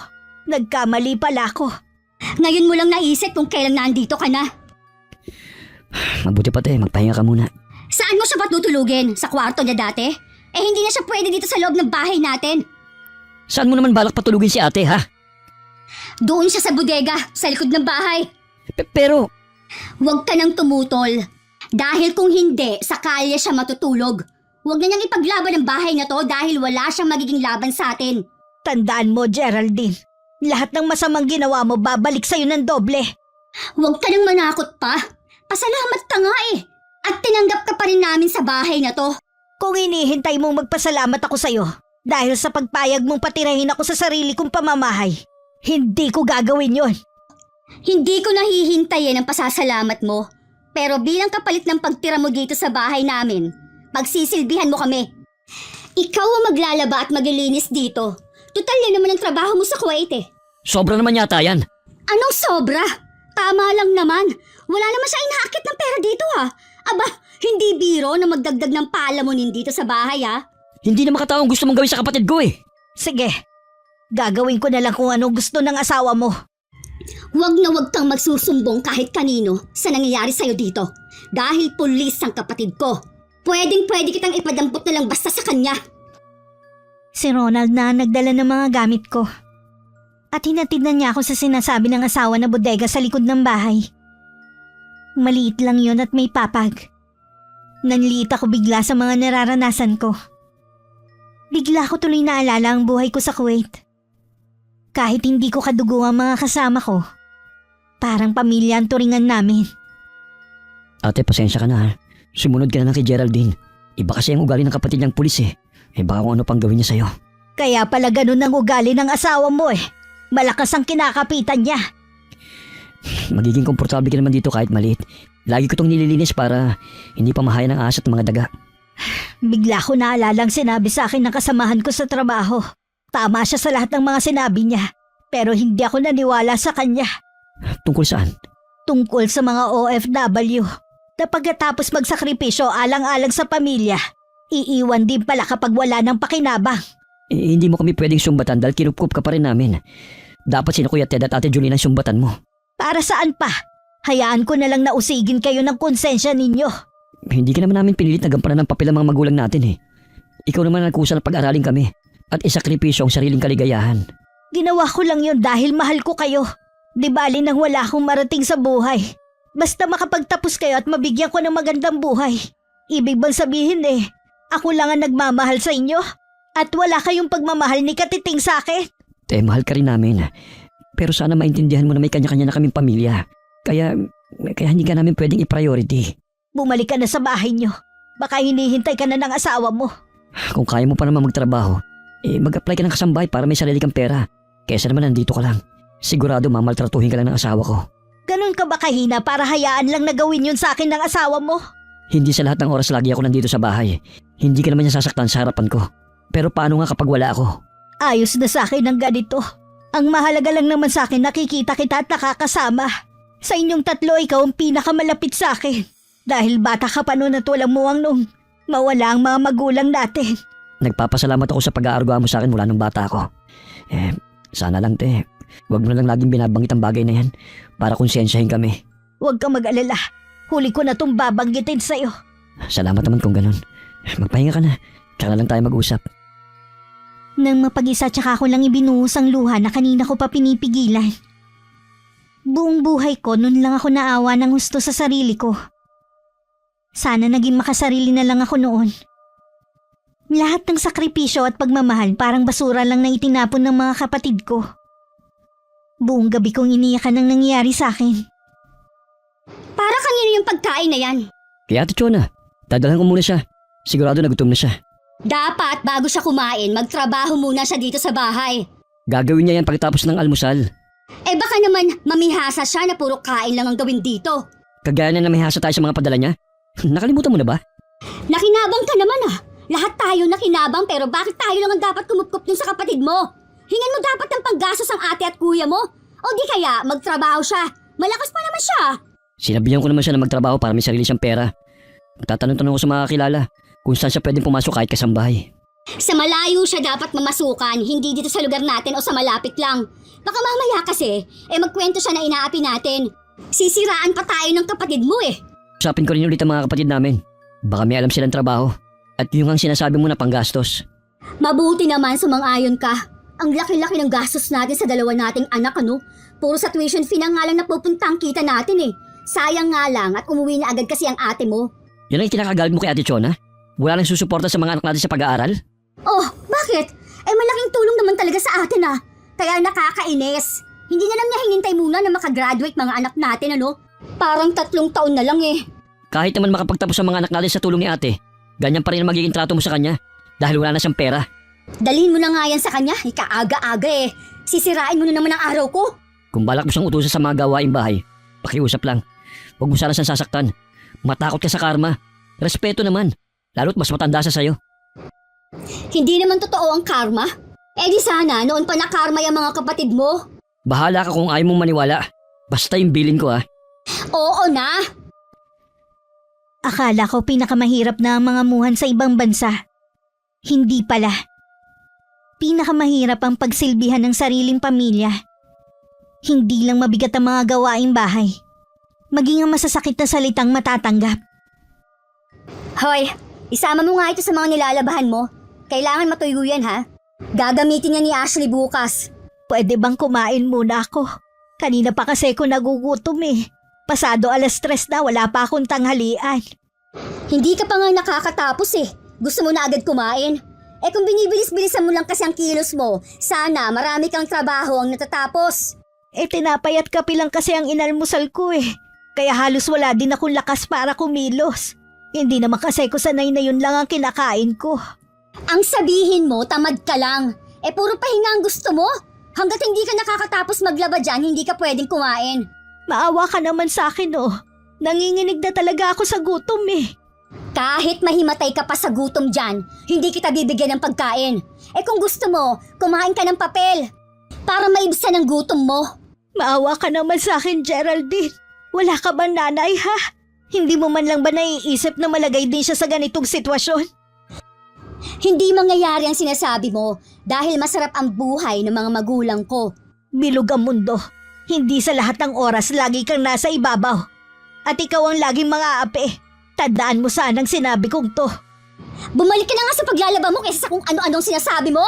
Nagkamali pala ako. Ngayon mo lang naisip kung kailan nandito ka na. Mabuti pa te, magpahinga ka muna. Saan mo siya ba tutulugin? Sa kwarto niya dati? Hindi na siya pwede dito sa loob ng bahay natin. Saan mo naman balak patulugin si ate ha? Doon siya sa bodega, sa likod ng bahay. Pero... Huwag ka nang tumutol. Dahil kung hindi, sa kalye siya matutulog. Huwag na niyang ipaglaban ang bahay na to dahil wala siyang magiging laban sa atin. Tandaan mo, Geraldine. Lahat ng masamang ginawa mo babalik sa'yo ng doble. Huwag ka nang manakot pa. Pasalamat ka nga At tinanggap ka pa rin namin sa bahay na to. Kung inihintay mong magpasalamat ako sa'yo dahil sa pagpayag mong patirahin ako sa sarili kong pamamahay, hindi ko gagawin yon. Hindi ko nahihintayin ang pasasalamat mo. Pero bilang kapalit ng pagtira mo dito sa bahay namin, pagsisilbihan mo kami. Ikaw ang maglalaba at maglilinis dito. Tutal yan naman ang trabaho mo sa Kuwait Sobra naman yata yan. Anong sobra? Tama lang naman. Wala naman siya inaakit ng pera dito Aba, hindi biro na magdagdag ng palamunin dito sa bahay Hindi na makataong gusto mong gawin sa kapatid ko Sige, gagawin ko na lang kung anong gusto ng asawa mo. Huwag na huwag kang magsusumbong kahit kanino sa nangyayari sa'yo dito. Dahil pulis ang kapatid ko. Pwedeng-pwede kitang ipadampot na lang basta sa kanya. Si Ronald na nagdala ng mga gamit ko. At hinatid na niya ako sa sinasabi ng asawa na bodega sa likod ng bahay. Maliit lang yon at may papag. Nanliit ako bigla sa mga nararanasan ko. Bigla ko tuloy naalala ang buhay ko sa Kuwait. Kahit hindi ko kadugo ang mga kasama ko, parang pamilya ang turingan namin. Ate, pasensya ka na Sumunod ka na lang kay Geraldine. Iba kasi ang ugali ng kapatid niyang pulis baka kung ano pang gawin niya sa'yo. Kaya pala ganun ang ugali ng asawa mo Malakas ang kinakapitan niya. Magiging komportable ka naman dito kahit maliit. Lagi ko itong nililinis para hindi pa mahaya ng ahas at mga daga. Bigla ko naalalang sinabi sa akin ng kasamahan ko sa trabaho. Tama siya sa lahat ng mga sinabi niya. Pero hindi ako naniwala sa kanya. Tungkol saan? Tungkol sa mga OFW. Na pagkatapos magsakripisyo alang-alang sa pamilya, iiwan din pala kapag wala ng pakinabang. Hindi mo kami pwedeng sumbatan dahil kinupkup ka pa rin namin. Dapat sina Kuya Ted at Ate Jolina ang sumbatan mo. Para saan pa? Hayaan ko na lang na usigin kayo ng konsensya ninyo. Hindi ka naman namin pinilit na gampanan ng papel ang mga magulang natin Ikaw naman ang nagkusa na pag-aralin kami at isakripisyo ang sariling kaligayahan. Ginawa ko lang yon dahil mahal ko kayo. Di bali nang wala akong marating sa buhay. Basta makapagtapos kayo at mabigyan ko ng magandang buhay. Ibig bang sabihin ako lang ang nagmamahal sa inyo? At wala kayong pagmamahal ni Katiting sa akin? Mahal ka rin namin. Pero sana maintindihan mo na may kanya-kanya na kaming pamilya. Kaya hindi ka namin pwedeng i-priority. Bumalik ka na sa bahay nyo. Baka hinihintay ka na ng asawa mo. Kung kaya mo pa naman magtrabaho, mag-apply ka ng kasambahay para may sarili kang pera. Kesa naman nandito ka lang. Sigurado mamaltratuhin ka lang ng asawa ko. Ganun ka ba kahina para hayaan lang na gawin yun sa akin ng asawa mo? Hindi sa lahat ng oras lagi ako nandito sa bahay. Hindi ka naman niya sasaktan sa harapan ko. Pero paano nga kapag wala ako? Ayos na sa akin ang ganito. Ang mahalaga lang naman sa akin nakikita kita at nakakasama. Sa inyong tatlo, ikaw ang pinakamalapit sa akin. Dahil bata ka pa noon at walang muwang nung mawala ang mga magulang natin. Nagpapasalamat ako sa pag-aarga mo sa akin mula nung bata ako. Sana lang huwag mo na lang laging binabanggit ang bagay na yan para konsensyahin kami. Huwag kang mag-alala. Huli ko na itong babanggitin sa'yo. Salamat naman kung ganun. Magpahinga ka na. Tsaka na lang tayo mag-usap. Nang mapag-isa tsaka ko lang ibinuhos ang luha na kanina ko pa pinipigilan. Buong buhay ko nun lang ako naawa ng gusto sa sarili ko. Sana naging makasarili na lang ako noon. Lahat ng sakripisyo at pagmamahal parang basura lang na itinapon ng mga kapatid ko. Buong gabi kong iniyakan ang nangyari sa akin. Para kanino yung pagkain na yan? Kaya Ate Chona, dadalhan ko muna siya. Sigurado nagutom na siya. Dapat bago siya kumain, magtrabaho muna siya dito sa bahay. Gagawin niya yan pagkatapos ng almusal. Baka naman mamihasa siya na puro kain lang ang gawin dito. Kagaya na namihasa tayo sa mga padala niya. Nakalimutan mo na ba? Nakinabang ka naman ah. Lahat tayo nakinabang pero bakit tayo lang ang dapat kumupkup dun sa kapatid mo? Hingan mo dapat ng panggastos ang ate at kuya mo? O di kaya magtrabaho siya. Malakas pa naman siya. Sinabihan ko naman siya na magtrabaho para may sarili siyang pera. Magtatanong-tanong ko sa mga kakilala kung saan siya pwedeng pumasok kahit kasambahay. Sa malayo siya dapat mamasukan, hindi dito sa lugar natin o sa malapit lang. Baka mamaya kasi, magkwento siya na inaapi natin. Sisiraan pa tayo ng kapatid mo eh. Usapin ko rin ulit ang mga kapatid namin. Baka may alam silang trabaho. At yung ang sinasabi mo na panggastos. Mabuti naman sumang-ayon ka. Ang laki-laki ng gastos natin sa dalawa nating anak ano. Puro sa tuition fee na nga lang napupunta ang kita natin eh. Sayang nga lang at umuwi na agad kasi ang ate mo. Yan ang kinakagalit mo kay Ate Chona? Wala nang susuporta sa mga anak natin sa pag-aaral? Oh, bakit? Malaking tulong naman talaga sa atin ah. Kaya nakakainis. Hindi na lang niya hinintay muna na makagraduate mga anak natin ano. Parang 3 taon na lang eh. Kahit naman makapagtapos ang mga anak natin sa tulong ni ate, ganyan pa rin ang magiging trato mo sa kanya dahil wala na siyang pera. Dalhin mo na nga yan sa kanya, ikaaga-aga eh. Sisirain mo na naman ang araw ko. Kung balak mo siyang utusan sa mga gawaing bahay, pakiusap lang. Huwag mo sana siyang sasaktan. Matakot ka sa karma. Respeto naman, lalo't mas matanda siya sa'yo. Hindi naman totoo ang karma. Di sana, noon pa na karma yung mga kapatid mo. Bahala ka kung ayaw mong maniwala. Basta yung bilin ko Oo na. Akala ko pinakamahirap na ang mga muhan sa ibang bansa. Hindi pala. Pinakamahirap ang pagsilbihan ng sariling pamilya. Hindi lang mabigat ang mga gawaing bahay. Maging ang masasakit na salitang matatanggap. Hoy, isama mo nga ito sa mga nilalabahan mo. Kailangan matuyo yan ha. Gagamitin niya ni Ashley bukas. Pwede bang kumain muna ako? Kanina pa kasi ako nagugutom eh. Pasado 3:00 na, wala pa akong tanghalian. Hindi ka pa nga nakakatapos eh. Gusto mo na agad kumain. Kung binibilis-bilisan mo lang kasi ang kilos mo, sana marami kang trabaho ang natatapos. Tinapay at kape lang kasi ang inalmusal ko eh. Kaya halos wala din akong lakas para kumilos. Hindi naman kasi ko sanay na yun lang ang kinakain ko. Ang sabihin mo, tamad ka lang. Puro pahinga ang gusto mo. Hanggat hindi ka nakakatapos maglaba dyan, hindi ka pwedeng kumain. Maawa ka naman sa akin oh. Nanginginig na talaga ako sa gutom eh. Kahit mahimatay ka pa sa gutom dyan, hindi kita bibigyan ng pagkain. Kung gusto mo, kumain ka ng papel. Para maibsan ang gutom mo. Maawa ka naman sa akin, Geraldine. Wala ka bang nanay ha? Hindi mo man lang ba naiisip na malagay din siya sa ganitong sitwasyon? Hindi mangyayari ang sinasabi mo dahil masarap ang buhay ng mga magulang ko. Bilog ang mundo. Hindi sa lahat ng oras lagi kang nasa ibabaw. At ikaw ang laging mga ape. Tandaan mo sanang sinabi kong to. Bumalik ka na nga sa paglalaba mo kaysa sa kung ano-anong sinasabi mo.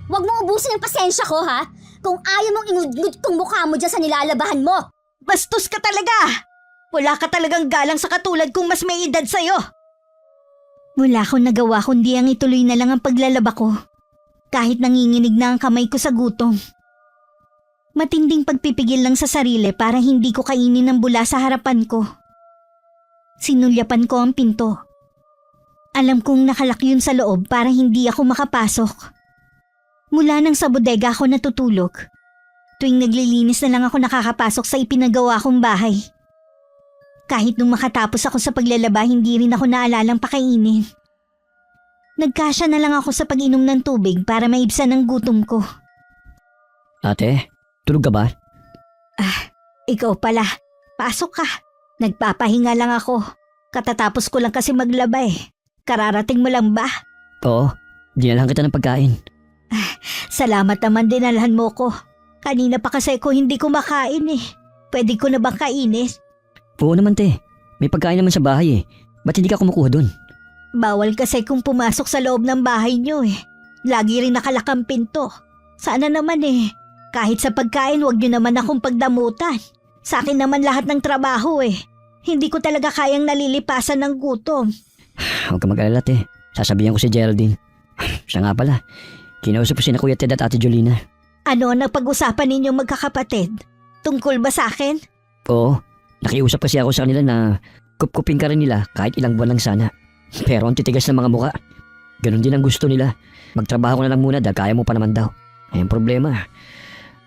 Huwag mong ubusin ang pasensya ko ha. Kung ayaw mong ingudgud kong mukha mo dyan sa nilalabahan mo. Bastos ka talaga! Wala ka talagang galang sa katulad kong mas may edad sa'yo. Wala akong nagawa kundi ang ituloy na lang ang paglalaba ko. Kahit nanginginig na ang kamay ko sa gutom. Matinding pagpipigil lang sa sarili para hindi ko kainin ang bula sa harapan ko. Sinulyapan ko ang pinto. Alam kong nakalak yun sa loob para hindi ako makapasok. Mula nang sa bodega ako natutulog. Tuwing naglilinis na lang ako nakakapasok sa ipinagawa kong bahay. Kahit nung makatapos ako sa paglalaba, hindi rin ako naalalang pakainin. Nagkasya na lang ako sa pag-inom ng tubig para maibsan ang gutom ko. Ate, tulog ka ba? Ikaw pala, pasok ka. Nagpapahinga lang ako. Katatapos ko lang kasi maglaba eh. Kararating mo lang ba? Oo, dinalahan kita ng pagkain. Salamat naman dinalhan mo ko. Kanina pa kasi ko hindi kumakain eh. Pwede ko na bang kainin? Oo naman te, may pagkain naman sa bahay eh. Ba't hindi ka kumukuha dun? Bawal kasi kung pumasok sa loob ng bahay niyo eh. Lagi rin nakalak ang pinto. Sana naman eh. Kahit sa pagkain, wag niyo naman akong pagdamutan. Sa akin naman lahat ng trabaho eh. Hindi ko talaga kayang nalilipasan ng gutom. Huwag ka mag-alala te, sasabihan ko si Geraldine. Siya nga pala, kinausap ko si na Kuya Ted at Ate Jolina. Ano ang napag-usapan ninyong magkakapatid? Tungkol ba sa akin? Oo, nakiusap kasi ako sa kanila na kupkupin ka rin nila kahit ilang buwan lang sana. Pero ang titigas ng mga muka. Ganon din ang gusto nila. Magtrabaho ka na lang muna dahil kaya mo pa naman daw. Ay ang problema,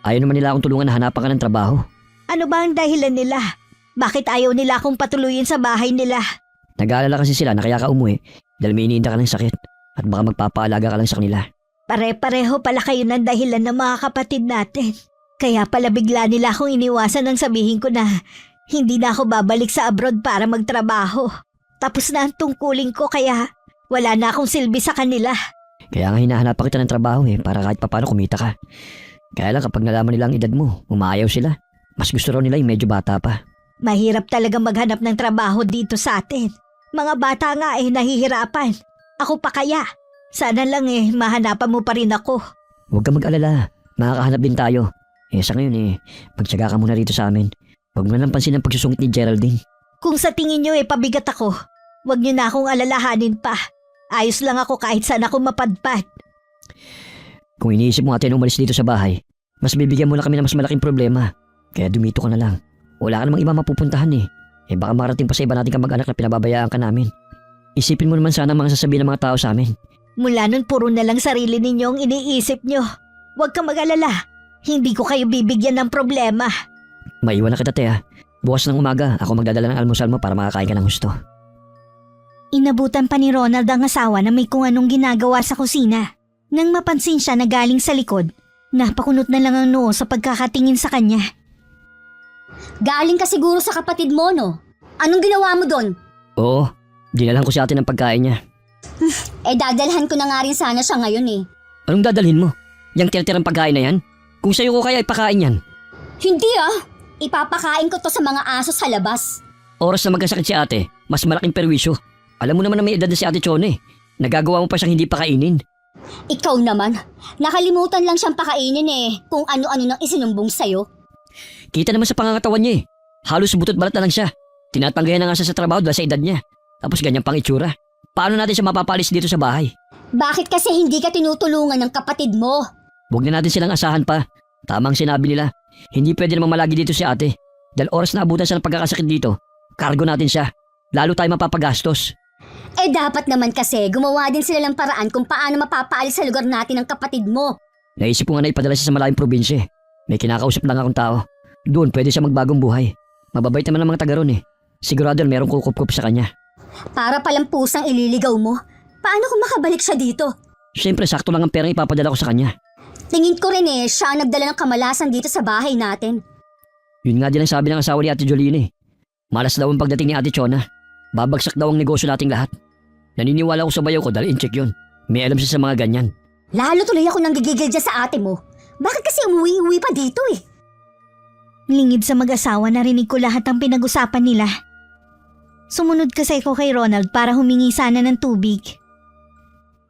ayaw naman nila akong tulungan na hanapan ka ng trabaho. Ano ba ang dahilan nila? Bakit ayaw nila akong patuluyin sa bahay nila? Nag-aalala kasi sila na kaya ka umuwi dahil may iniinda ka ng sakit at baka magpapaalaga ka lang sa kanila. Pare-pareho pala kayo ng dahilan ng mga kapatid natin. Kaya pala bigla nila akong iniwasan nang sabihin ko na hindi na ako babalik sa abroad para magtrabaho. Tapos na ang tungkulin ko kaya wala na akong silbi sa kanila. Kaya nga hinahanap kita ng trabaho para kahit papano kumita ka. Kaya lang kapag nalaman nila ang edad mo, umayaw sila. Mas gusto raw nila yung medyo bata pa. Mahirap talaga maghanap ng trabaho dito sa atin. Mga bata nga nahihirapan. Ako pa kaya. Sana lang mahanapan mo pa rin ako. Huwag ka mag-alala. Makakahanap din tayo. Sa ngayon pagtsaga ka muna rito sa amin. Huwag mo na lang pansin ang pagsusungit ni Geraldine. Kung sa tingin nyo pabigat ako, huwag nyo na akong alalahanin pa. Ayos lang ako kahit saan ako mapadpad. Kung iniisip mo natin umalis dito sa bahay, mas bibigyan mo na kami ng mas malaking problema. Kaya dumito ka na lang. Wala ka namang iba mapupuntahan baka marating pa sa iba nating kamag-anak na pinababayaan ka namin. Isipin mo naman sana ang mga sasabihin ng mga tao sa amin. Mula nun puro na lang sarili ninyong iniisip nyo. Huwag kang mag-alala. Hindi ko kayo bibigyan ng problema. Maiwan na kita te ha. Bukas ng umaga, ako magdadala ng almusal mo para makakain ka ng gusto. Inabutan pa ni Ronald ang asawa na may kung anong ginagawa sa kusina. Nang mapansin siya na galing sa likod, napakunot na lang ang noo sa pagkakatingin sa kanya. Galing ka siguro sa kapatid mo, no? Anong ginawa mo doon? Oo, dinalhan ko si ate ng pagkain niya. Dadalhan ko na nga rin sana siya ngayon Anong dadalhin mo? Yang tira-tirang pagkain na yan? Kung sa'yo ko kaya ipakain yan. Hindi Ipapakain ko to sa mga aso sa labas. Oras na magkasakit si ate, mas malaking perwisyo. Alam mo naman na may edad na si ate Chone. Nagagawa mo pa siyang hindi pakainin. Ikaw naman, nakalimutan lang siyang pakainin kung ano-ano nang isinumbong sa'yo. Kita naman sa pangangatawan niya Halos butot balat na lang siya. Tinatanggayan na nga siya sa trabaho dahil sa edad niya. Tapos ganyan pang itsura. Paano natin siya mapapalis dito sa bahay? Bakit kasi hindi ka tinutulungan ng kapatid mo? Huwag na natin silang asahan pa. Tamang sinabi nila. Hindi pwede naman malagi dito si ate. Dahil oras na abutan siya ng pagkakasakit dito, cargo natin siya. Lalo tayo mapapagastos. Dapat naman kasi gumawa din sila ng paraan kung paano mapapaalis sa lugar natin ang kapatid mo. Naisip ko nga na ipadala siya sa malayong probinsya. May kinakausap lang akong tao. Doon pwede siya magbagong buhay. Mababait naman ang mga taga ron Sigurado merong kukup-kup sa kanya. Para palang pusang ililigaw mo. Paano kung makabalik siya dito? Siyempre sakto lang ang perang ipapadala ko sa kanya. Tingin ko rin siya ang nagdala ng kamalasan dito sa bahay natin. Yun nga din ang sabi ng asawa ni Ate Jolene Malas daw ang pagdating ni Ate Chona. Babagsak daw ang negosyo nating lahat. Naniniwala ko sa bayaw ko dahil in-check yun. May alam siya sa mga ganyan. Lalo tuloy ako nang gigigil dyan sa ate mo. Bakit kasi umuwi-uwi pa dito Lingid sa mag-asawa narinig ko lahat ng pinag-usapan nila. Sumunod kasi ako kay Ronald para humingi sana ng tubig.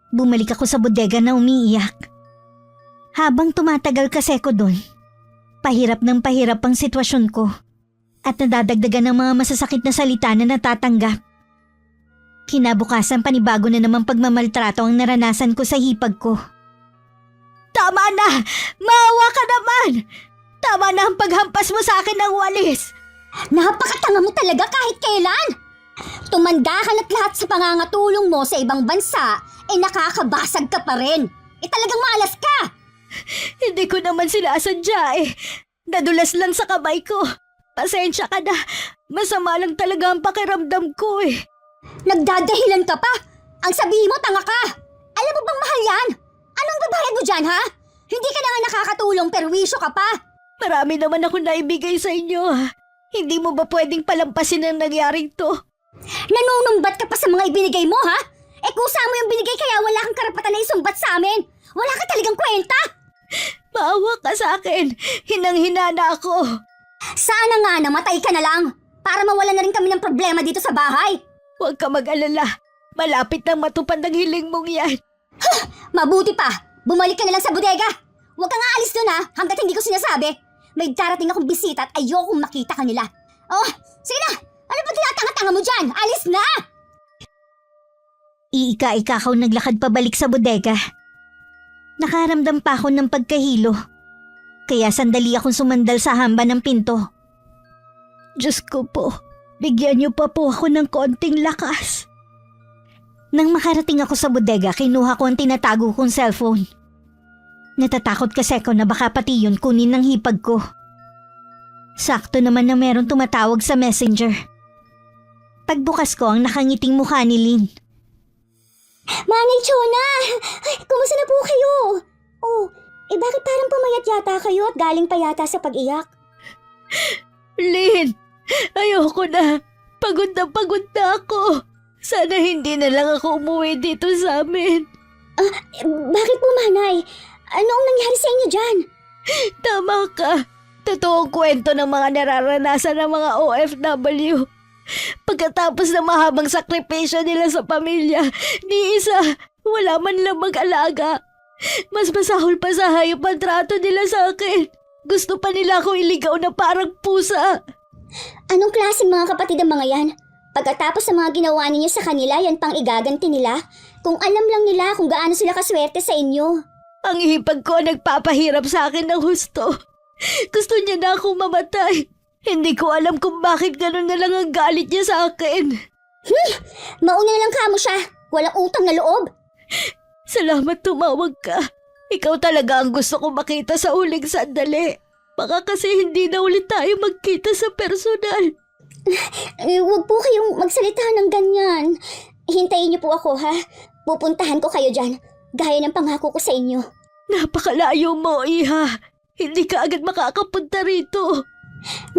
Bumalik ako sa bodega na umiiyak. Habang tumatagal kasi ko doon, pahirap ng pahirap ang sitwasyon ko at nadadagdagan ng mga masasakit na salita na natatanggap. Kinabukasan panibago na namang pagmamaltrato ang naranasan ko sa hipag ko. Tama na! Maawa ka naman! Tama na ang paghampas mo sa akin ng walis! Napakatanga mo talaga kahit kailan! Tumanda ka na't lahat sa pangangatulong mo sa ibang bansa, nakakabasag ka pa rin. Talagang malas ka! Hindi ko naman sila asadya eh. Nadulas lang sa kamay ko. Pasensya ka na. Masama lang talaga ang pakiramdam ko eh. Nagdadahilan ka pa? Ang sabihin mo, tanga ka! Alam mo bang mahal yan? Anong babayad mo dyan, ha? Hindi ka na nga nakakatulong, perwisyo ka pa! Marami naman ako naibigay sa inyo ha. Hindi mo ba pwedeng palampasin ang nangyaring to? Nanunumbat ka pa sa mga ibinigay mo, ha? Kusa mo yung binigay kaya wala kang karapatan na isumbat sa amin! Wala ka talagang kwenta! Maawa ka sa akin. Hinang-hina na ako. Sana nga namatay ka na lang para mawala na rin kami ng problema dito sa bahay. Huwag ka mag-alala. Malapit nang matupad ang hiling mong yan. Mabuti pa, bumalik ka na lang sa bodega. Huwag ka nga alis dun ha, hanggat hindi ko sinasabi. May darating akong bisita at ayokong makita kanila. Oh, sige na! Ano ba tinatanga-tanga mo dyan? Alis na! Iika-ika ako naglakad pabalik sa bodega. Nakaramdam pa ako ng pagkahilo. Kaya sandali akong sumandal sa hamba ng pinto. Diyos ko po, bigyan niyo pa po ako ng konting lakas. Nang makarating ako sa bodega, kinuha ko ang tinatago kong cellphone. Natatakot kasi ako na baka pati yun kunin ng hipag ko. Sakto naman na meron tumatawag sa messenger. Pagbukas ko ang nakangiting mukha ni Lynn. Manay Chona! Ay, kumusta na po kayo? Oh, bakit parang pumayat yata kayo at galing pa yata sa pag-iyak? Lynn, ayoko na. Pagod na ako. Sana hindi na lang ako umuwi dito sa amin. Bakit po, Manay? Anong nangyari sa inyo dyan? Tama ka. Totoong kwento ng mga nararanasan ng mga OFW. Pagkatapos ng mahabang sakripisyo nila sa pamilya, ni isa, wala man lang mag-alaga. Mas masahol pa sa hayop ang trato nila sa akin. Gusto pa nila akong iligaw na parang pusa. Anong klaseng mga kapatid ang mga yan? Pagkatapos sa mga ginawa ninyo sa kanila, yan pang igaganti nila? Kung alam lang nila kung gaano sila kaswerte sa inyo. Ang hipag ko nagpapahirap sa akin ng husto. Gusto niya na akong mamatay. Hindi ko alam kung bakit ganun na lang ang galit niya sa akin. Mauna na lang kamo siya. Walang utang na loob. Salamat tumawag ka. Ikaw talaga ang gusto ko makita sa huling sandali. Baka kasi hindi na ulit tayo magkita sa personal. Huwag po kayong magsalita ng ganyan. Hintayin niyo po ako, ha? Pupuntahan ko kayo dyan. Gaya ng pangako ko sa inyo. Napakalayo mo, Iha. Hindi ka agad makakapunta rito.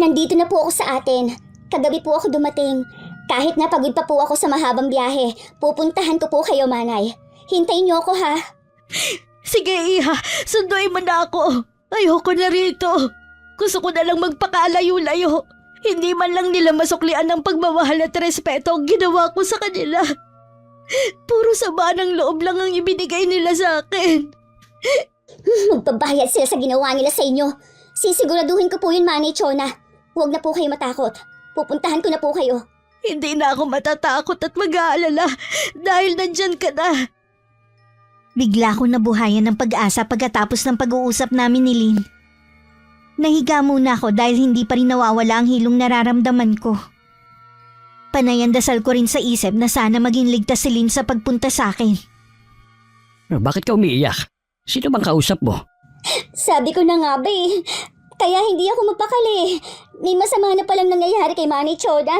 Nandito na po ako sa atin. Kagabi po ako dumating. Kahit napagod pa po ako sa mahabang biyahe, pupuntahan ko po kayo, Manay. Hintayin niyo ako, ha? Sige, Iha. Sunduin mo na ako. Ayoko na rito. Gusto ko na lang magpakalayo-layo. Hindi man lang nila masuklian ng pagmamahal at respeto ang ginawa ko sa kanila. Puro sama ng loob lang ang ibinigay nila sa akin. Magbabayad sila sa ginawa nila sa inyo. Sisiguraduhin ko po yun, Manay Chona. Huwag na po kayo matakot. Pupuntahan ko na po kayo. Hindi na ako matatakot at mag-aalala dahil nandyan ka na. Bigla ko nabuhayan ng pag-asa pagkatapos ng pag-uusap namin ni Lynn. Nahiga muna ako dahil hindi pa rin nawawala ang hilong nararamdaman ko. Panay ang dasal ko rin sa isip na sana maging ligtas si Lynn sa pagpunta sa akin. Bakit ka umiiyak? Sino bang kausap mo? Sabi ko na nga ba eh. Kaya hindi ako mapakali. May masama na palang nangyayari kay Manay Chona.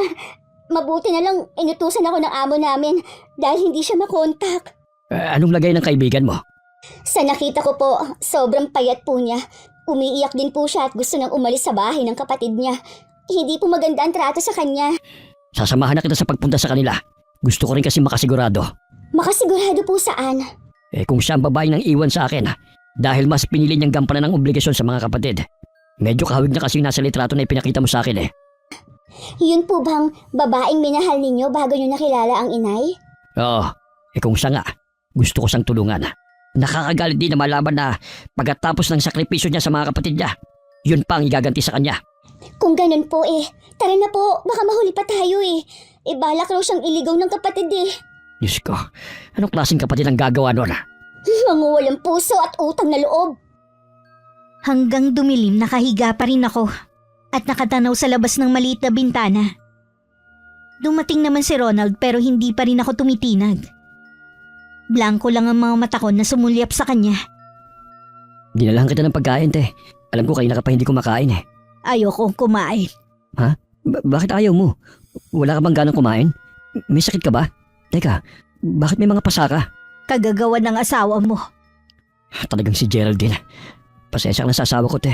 Mabuti na lang inutusan ako ng amo namin dahil hindi siya makontak. Anong lagay ng kaibigan mo? Sa nakita ko po, sobrang payat po niya. Umiiyak din po siya at gusto nang umalis sa bahay ng kapatid niya. Hindi po maganda ang trato sa kanya. Sasamahan na kita sa pagpunta sa kanila. Gusto ko rin kasi makasigurado. Makasigurado po saan? Kung siya ang babae nang iwan sa akin, dahil mas pinili niyang gampanan ng obligasyon sa mga kapatid. Medyo kahawig na kasi nasa litrato na ipinakita mo sa akin Yun po bang babaeng minahal ninyo bago niyo nakilala ang inay? Oo, kung siya nga, gusto ko siyang tulungan. Nakakagalit din na malaman na pagkatapos ng sakripisyo niya sa mga kapatid niya, yun pa ang igaganti sa kanya. Kung ganun po tara na po, baka mahuli pa tayo Balak raw siyang iligaw ng kapatid Diyos ko, anong klaseng kapatid ang gagawa nun? Mga walang puso at utang na loob. Hanggang dumilim nakahiga pa rin ako at nakatanaw sa labas ng maliit na bintana. Dumating naman si Ronald pero hindi pa rin ako tumitinag. Blanko lang ang mga mata ko na sumulyap sa kanya. Dinalahan kita ng pagkain, te. Alam ko kanina ka pa hindi kumakain eh. Ayokong kumain. Bakit ayaw mo? Wala ka bang ganang kumain? May sakit ka ba? Teka, bakit may mga pasa ka? Kagagawa ng asawa mo. Talagang si Geraldine. Pasensya ka na sa asawa ko, te.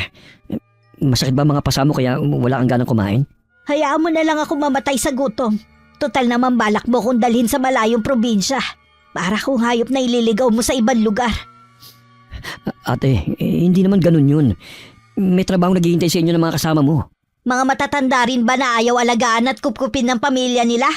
Masakit ba ang mga pasa mo kaya wala kang ganang kumain? Hayaan mo na lang ako mamatay sa gutom. Total naman balak mo kong dalhin sa malayong probinsya. Para kung hayop na ililigaw mo sa ibang lugar. Ate, hindi naman ganun yun. May trabaho naghihintay sa inyo ng mga kasama mo. Mga matatanda rin ba na ayaw alagaan at kupkupin ng pamilya nila?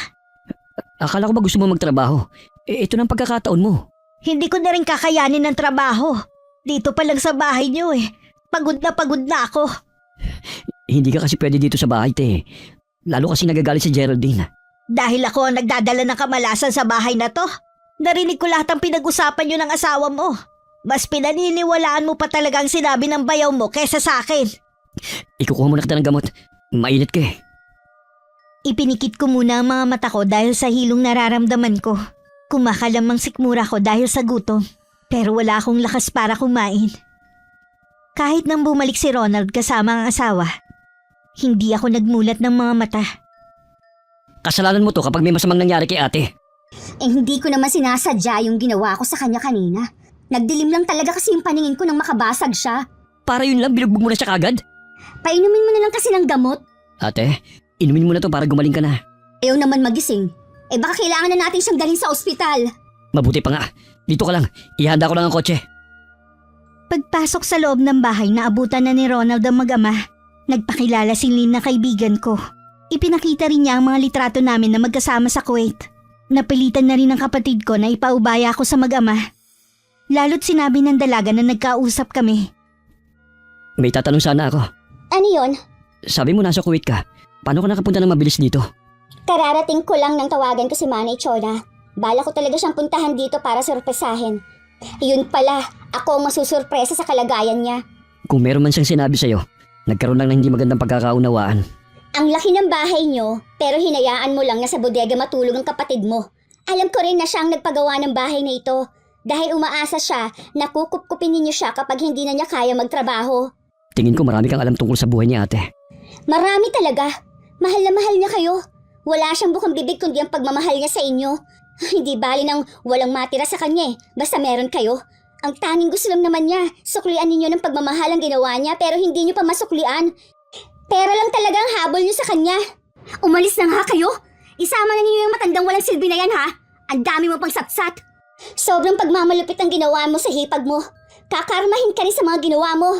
Akala ko ba gusto mo magtrabaho? Ito na ang pagkakataon mo. Hindi ko na rin kakayanin ng trabaho. Dito pa lang sa bahay niyo eh. Pagod na ako. Hindi ka kasi pwede dito sa bahay, te. Lalo kasi nagagalit si Geraldine. Dahil ako ang nagdadala ng kamalasan sa bahay na to. Narinig ko lahat ang pinag-usapan niyo ng asawa mo. Mas pinaniniwalaan mo pa talaga ang sinabi ng bayaw mo kesa sa akin. Ikukuha mo na kita ng gamot. Mainit ka eh. Ipinikit ko muna ang mga mata ko dahil sa hilong nararamdaman ko. Kumakalamang sikmura ko dahil sa gutom. Pero wala akong lakas para kumain. Kahit nang bumalik si Ronald kasama ang asawa, hindi ako nagmulat ng mga mata. Kasalanan mo to kapag may masamang nangyari kay ate. Hindi ko naman sinasadya yung ginawa ko sa kanya kanina. Nagdilim lang talaga kasi yung paningin ko nang makabasag siya. Para yun lang, binugbog mo na siya kagad? Painumin mo na lang kasi ng gamot. Ate, inumin mo na to para gumaling ka na. Ayaw naman magising. Baka kailangan na natin siyang dalhin sa ospital. Mabuti pa nga. Dito ka lang. Ihanda ko lang ang kotse. Pagpasok sa loob ng bahay, naabutan na ni Ronald ang mag-ama. Nagpakilala si Lynn na kaibigan ko. Ipinakita rin niya ang mga litrato namin na magkasama sa Kuwait. Napilitan na rin ng kapatid ko na ipaubaya ako sa mag-ama. Lalo't sinabi ng dalaga na nagkausap kami. May tatanong sana ako. Ano yon? Sabi mo nasa Kuwait ka. Paano ka nakapunta ng mabilis dito? Kararating ko lang nang tawagan ko si Manay Chona. Bala ko talaga siyang puntahan dito para sorpresahin. Yun pala, ako ang masusurpresa sa kalagayan niya. Kung meron man siyang sinabi sa'yo, nagkaroon lang ng hindi magandang pagkakaunawaan. Ang laki ng bahay niyo, pero hinayaan mo lang na sa bodega matulog ang kapatid mo. Alam ko rin na siya ang nagpagawa ng bahay na ito. Dahil umaasa siya na kukup-kupin ninyo siya kapag hindi na niya kaya magtrabaho. Tingin ko marami kang alam tungkol sa buhay niya, ate. Marami talaga. Mahal na mahal niya kayo. Wala siyang bukang bibig kundi ang pagmamahal niya sa inyo. Hindi bali nang walang matira sa kanya basta meron kayo. Ang tanging gusto lang naman niya, suklian ninyo ng pagmamahal ang ginawa niya pero hindi niyo pa masuklian. Pera lang talaga ang habol niyo sa kanya. Umalis na nga kayo. Isama na ninyo yung matandang walang silbi na yan ha. Ang dami mo pang satsat. Sobrang pagmamalupit ang ginawa mo sa hipag mo. Kakarmahin ka rin sa mga ginawa mo.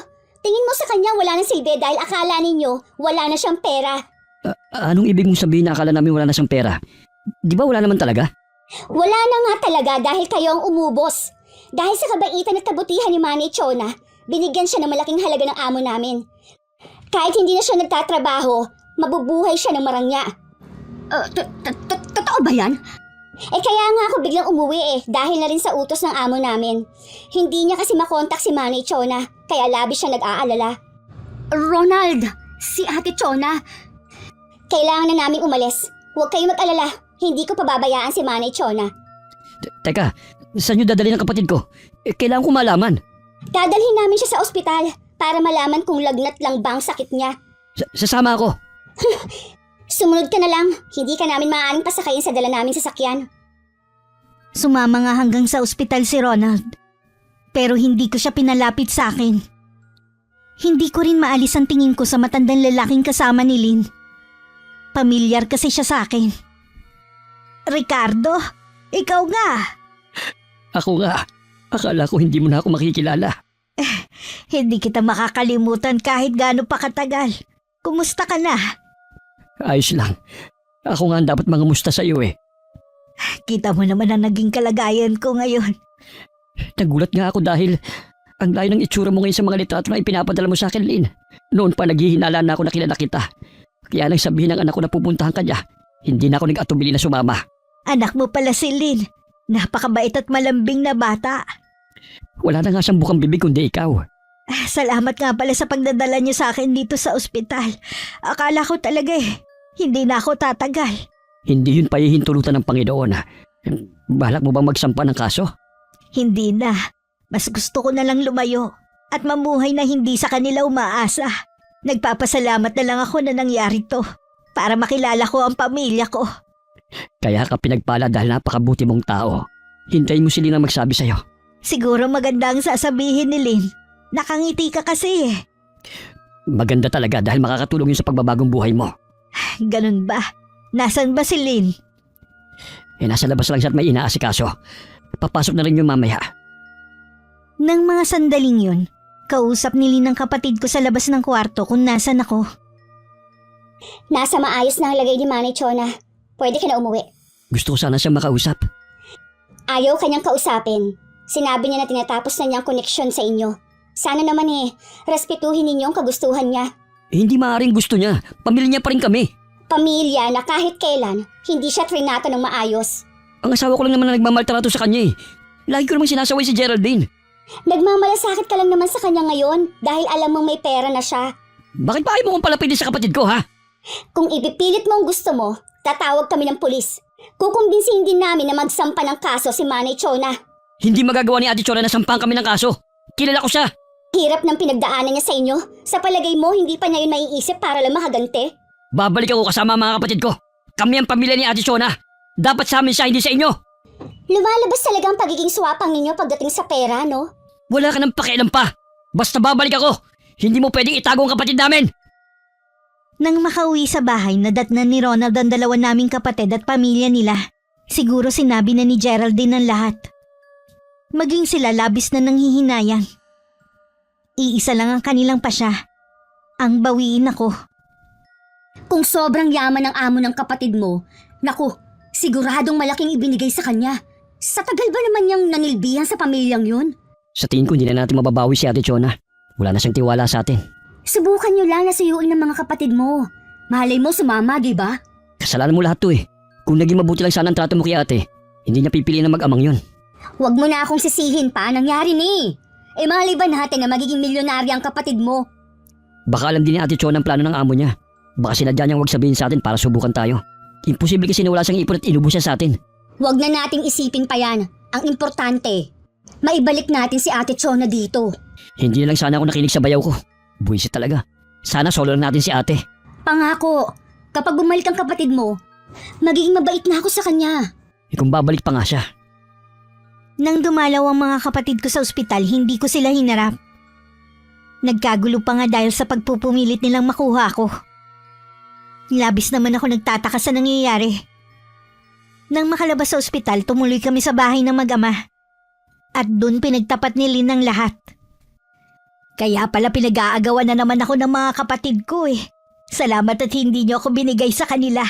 Tingin mo sa kanya wala nang silbi dahil akala ninyo wala na siyang pera. Anong ibig mong sabihin na akala namin wala na siyang pera? Di ba wala naman talaga? Wala na nga talaga dahil kayo ang umubos. Dahil sa kabaitan at kabutihan ni Manay Chona, binigyan siya ng malaking halaga ng amo namin. Kahit hindi na siya nagtatrabaho, mabubuhay siya ng marangya. Totoo ba yan? Kaya nga ako biglang umuwi dahil na rin sa utos ng amo namin. Hindi niya kasi makontak si Manay Chona, kaya labis siya nag-aalala. Ronald, si Ate Chona. Kailangan na namin umalis. Huwag kayong mag-alala, hindi ko pababayaan si Manay Chona. Teka, saan nyo dadali ng kapatid ko? Kailangan ko malaman. Dadalhin namin siya sa ospital para malaman kung lagnat lang ba ang sakit niya. Sasama ako. Sumunod ka na lang, hindi ka namin maaaring pasakayin sa dala namin sasakyan. Sumama nga hanggang sa ospital si Ronald. Pero hindi ko siya pinalapit sa akin. Hindi ko rin maalis ang tingin ko sa matandang lalaking kasama ni Lynn. Pamilyar kasi siya sa akin. Ricardo, ikaw nga. Ako nga. Akala ko hindi mo na ako makikilala. Hindi kita makakalimutan kahit gaano pa katagal. Kumusta ka na? Ayos lang. Ako nga ang dapat mangamusta sa'yo eh. Kita mo naman ang naging kalagayan ko ngayon. Nagulat nga ako dahil ang layo ng itsura mo ngayon sa mga litrato na ipinapadala mo sa akin, Lynn. Noon pa naghihinala na ako na kilala kita. Kaya nang sabihin ng anak ko na pupuntahan ka niya, hindi na ako nag-atubili na sumama. Anak mo pala si Lynn. Napakabait at malambing na bata. Wala na nga siyang bukang bibig kundi ikaw. Salamat nga pala sa pagdadala niyo sa akin dito sa ospital. Akala ko talaga hindi na ako tatagal. Hindi yun pahihintulutan ng Panginoon. Balak mo bang magsampa ng kaso? Hindi na. Mas gusto ko na lang lumayo at mamuhay na hindi sa kanila umaasa. Nagpapasalamat na lang ako na nangyari to para makilala ko ang pamilya ko. Kaya ka pinagpala dahil napakabuti mong tao. Hintayin mo si Lynn ang magsabi sa'yo. Siguro maganda ang sasabihin ni Lynn. Nakangiti ka kasi eh. Maganda talaga dahil makakatulong yun sa pagbabagong buhay mo. Ganun ba? Nasaan ba si Lynn? Nasa labas lang siya at may inaasikaso. Papasok na rin yung mamaya. Nang mga sandaling yun, kausap ni Lynn ang kapatid ko sa labas ng kwarto kung nasan ako. Nasa maayos na ang lagay ni Manay Chona. Pwede ka na umuwi. Gusto ko sana siyang makausap. Ayaw kanyang kausapin. Sinabi niya na tinatapos na niya ang koneksyon sa inyo. Sana naman respetuhin ninyo ang kagustuhan niya. Hindi maaaring gusto niya. Pamilya niya pa rin kami. Pamilya na kahit kailan, hindi siya trinato ng maayos. Ang asawa ko lang naman na nagmamaltrato sa kanya eh. Lagi ko namang sinasaway si Geraldine. Nagmamalasakit ka lang naman sa kanya ngayon dahil alam mong may pera na siya. Bakit pa ayaw mo kong palapitin sa kapatid ko ha? Kung ipipilit mo ang gusto mo, tatawag kami ng pulis. Kukumbinsihin din namin na magsampa ng kaso si Manay Chona. Hindi magagawa ni Ate Chona na sampahan kami ng kaso. Kilala ko siya. Hirap ng pinagdaanan niya sa inyo. Sa palagay mo, hindi pa niya yun maiisip para lang makaganti? Babalik ako kasama ang mga kapatid ko. Kami ang pamilya ni Ate Chona. Dapat sa amin siya, hindi sa inyo. Lumalabas talaga ang pagiging swapang ninyo pagdating sa pera, no? Wala ka ng pakialam pa. Basta babalik ako. Hindi mo pwedeng itago ang kapatid namin. Nang makauwi sa bahay, nadatnan ni Ronald ang dalawa naming kapatid at pamilya nila. Siguro sinabi na ni Geraldine ang lahat. Maging sila labis na nanghihinayang. Iisa lang ang kanilang pasya. Ang bawiin ako. Kung sobrang yaman ng amo ng kapatid mo, naku, siguradong malaking ibinigay sa kanya. Sa tagal ba naman niyang nanilbihan sa pamilyang yun? Sa tingin ko hindi na natin mababawi si Ate Chona. Wala na siyang tiwala sa atin. Subukan niyo lang na suyuin ng mga kapatid mo. Malay mo sumama, di ba? Kasalanan mo lahat to eh. Kung naging mabuti lang sana ang trato mo kay ate, hindi niya pipiliin na mag-amang yun. Huwag mo na akong sisihin pa, nangyari ni. Malay ba natin na magiging milyonarya ang kapatid mo? Baka alam din ni Ate Chona ang plano ng amo niya. Baka sinadya niyang huwag sabihin sa atin para subukan tayo. Imposible kasi na wala siyang ipon at inubos siya sa atin. Huwag na nating isipin pa yan. Ang importante, maibalik natin si Ate Chona dito. Hindi na lang sana ako nakinig sa bayaw ko. Buwisit talaga. Sana solo lang natin si ate. Pangako, kapag bumalik ang kapatid mo, magiging mabait na ako sa kanya. Kung babalik pa nga siya. Nang dumalaw ang mga kapatid ko sa ospital, hindi ko sila hinarap. Nagkagulo pa nga dahil sa pagpupumilit nilang makuha ako. Labis naman ako nagtataka sa nangyayari. Nang makalabas sa ospital, tumuloy kami sa bahay ng mag-ama. At doon pinagtapat ni Lynn ang lahat. Kaya pala pinag-aagawan na naman ako ng mga kapatid ko eh. Salamat at hindi niyo ako binigay sa kanila.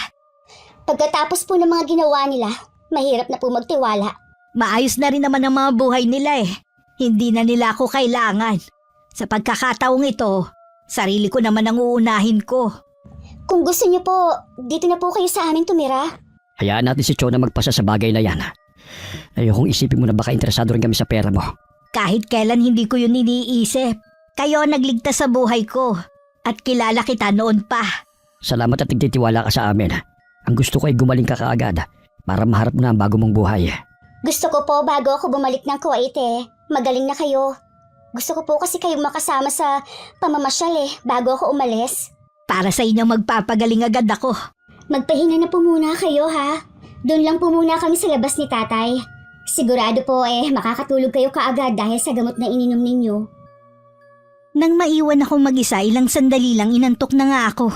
Pagkatapos po ng mga ginawa nila, mahirap na po magtiwala. Maayos na rin naman ang mga buhay nila eh. Hindi na nila ako kailangan. Sa pagkakataong ito, sarili ko naman ang uunahin ko. Kung gusto niyo po, dito na po kayo sa amin tumira. Hayaan natin si Chona magpasa sa bagay na yan. Ayokong isipin mo na baka interesado rin kami sa pera mo. Kahit kailan hindi ko yun iniisip. Kayo ang nagligtas sa buhay ko. At kilala kita noon pa. Salamat at nagtitiwala ka sa amin. Ang gusto ko ay gumaling ka kaagad para maharap mo na ang bago mong buhay. Gusto ko po bago ako bumalik ng Kuwait magaling na kayo. Gusto ko po kasi kayong makasama sa pamamasyal bago ako umalis. Para sa inyo magpapagaling agad ako. Magpahinga na po muna kayo ha. Doon lang po muna kami sa labas ni tatay. Sigurado po makakatulog kayo kaagad dahil sa gamot na ininom ninyo. Nang maiwan ako mag-isa, ilang sandali lang inantok na nga ako.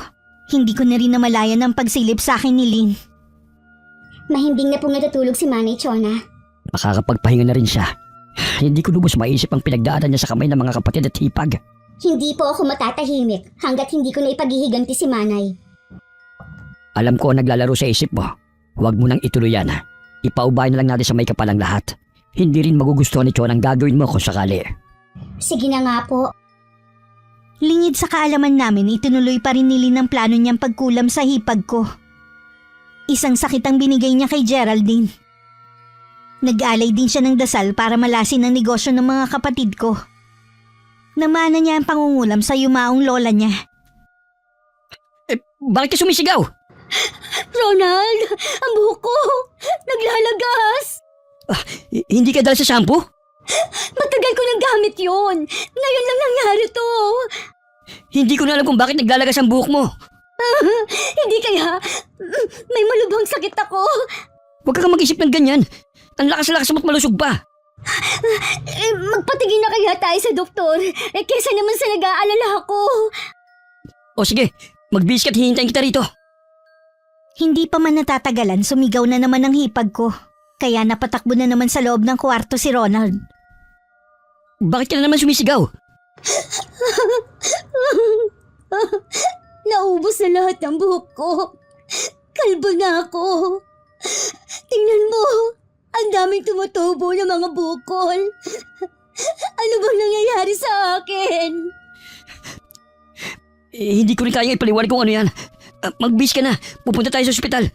Hindi ko na rin namalayan ang pagsilip sa akin ni Lynn. Mahimbing na po natutulog si Manay Chona. Makakapagpahinga na rin siya. Hindi ko lubos maisip ang pinagdaanan niya sa kamay ng mga kapatid at hipag. Hindi po ako matatahimik hanggat hindi ko na ipaghihiganti si Manay. Alam ko ang naglalaro sa isip mo. Huwag mo nang ituloy yan. Ipaubayan na lang natin sa may kapalang lahat. Hindi rin magugustuhan ni Chona ang gagawin mo kung sakali. Sige na nga po. Lingid sa kaalaman namin, itinuloy pa rin ni Lynn ang plano niyang pagkulam sa hipag ko. Isang sakit ang binigay niya kay Geraldine. Nag-alay din siya ng dasal para malasin ang negosyo ng mga kapatid ko. Namana niya ang pangungulam sa yumaong lola niya. Bakit ka sumisigaw? Ronald, ang buhok ko, naglalagas. Hindi ka dala sa shampoo? Matagal ko nang gamit yun. Ngayon lang nangyari to. Hindi ko na alam kung bakit naglalagas ang buhok mo. Hindi kaya, may malubhang sakit ako. Huwag kang mag-isip ng ganyan. Ang lakas-lakas mo't malusog pa. Magpatingin na kaya tayo sa doktor. Kesa naman sa nag-aalala ako. O sige, magbihis ka't hihintayin kita rito. Hindi pa man natatagalan, sumigaw na naman ang hipag ko. Kaya napatakbo na naman sa loob ng kwarto si Ronald. Bakit ka na naman sumisigaw? Naubos na lahat ng buhok ko. Kalbo na ako. Tingnan mo, ang daming tumutubo ng mga bukol. Ano bang nangyayari sa akin? Hindi ko rin kayang ipaliwanag kung ano yan. Magbihis ka na, pupunta tayo sa ospital.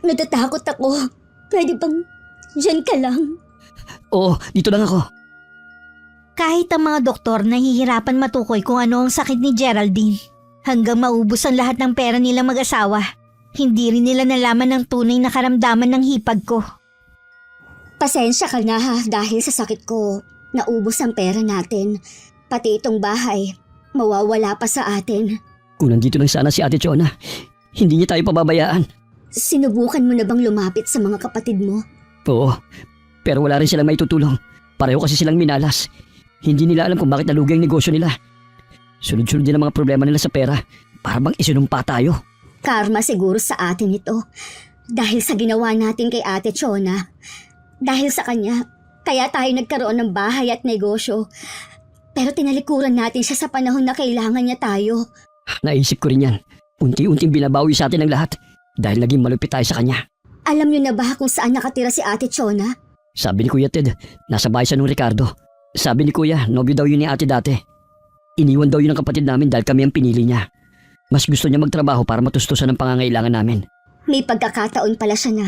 Natatakot ako. Pwede bang dyan ka lang? Oo, dito lang ako. Kahit ang mga doktor nahihirapan matukoy kung ano ang sakit ni Geraldine. Hanggang maubos ang lahat ng pera nilang mag-asawa. Hindi rin nila nalaman ang tunay na karamdaman ng hipag ko. Pasensya ka na ha, dahil sa sakit ko. Naubos ang pera natin. Pati itong bahay, mawawala pa sa atin. Kung nandito lang sana si Ate Chona, hindi niya tayo pababayaan. Sinubukan mo na bang lumapit sa mga kapatid mo? Oo, pero wala rin silang maitutulong. Pareho kasi silang minalas. Hindi nila alam kung bakit nalugi ang negosyo nila. Sunod-sunod din ang mga problema nila sa pera. Para bang isinumpa tayo. Karma siguro sa atin ito. Dahil sa ginawa natin kay Ate Chona. Dahil sa kanya, kaya tayo nagkaroon ng bahay at negosyo. Pero tinalikuran natin siya sa panahon na kailangan niya tayo. Naisip ko rin yan. Unti-unting binabawi sa atin ang lahat. Dahil naging malupit tayo sa kanya. Alam niyo na ba kung saan nakatira si Ate Chona? Sabi ni Kuya Ted, nasa bahay siya nung Ricardo. Sabi ni Kuya, nobyo daw yun ni Ate dati. Iniwan daw yun ng kapatid namin dahil kami ang pinili niya. Mas gusto niya magtrabaho para matustusan ang pangangailangan namin. May pagkakataon pala siya na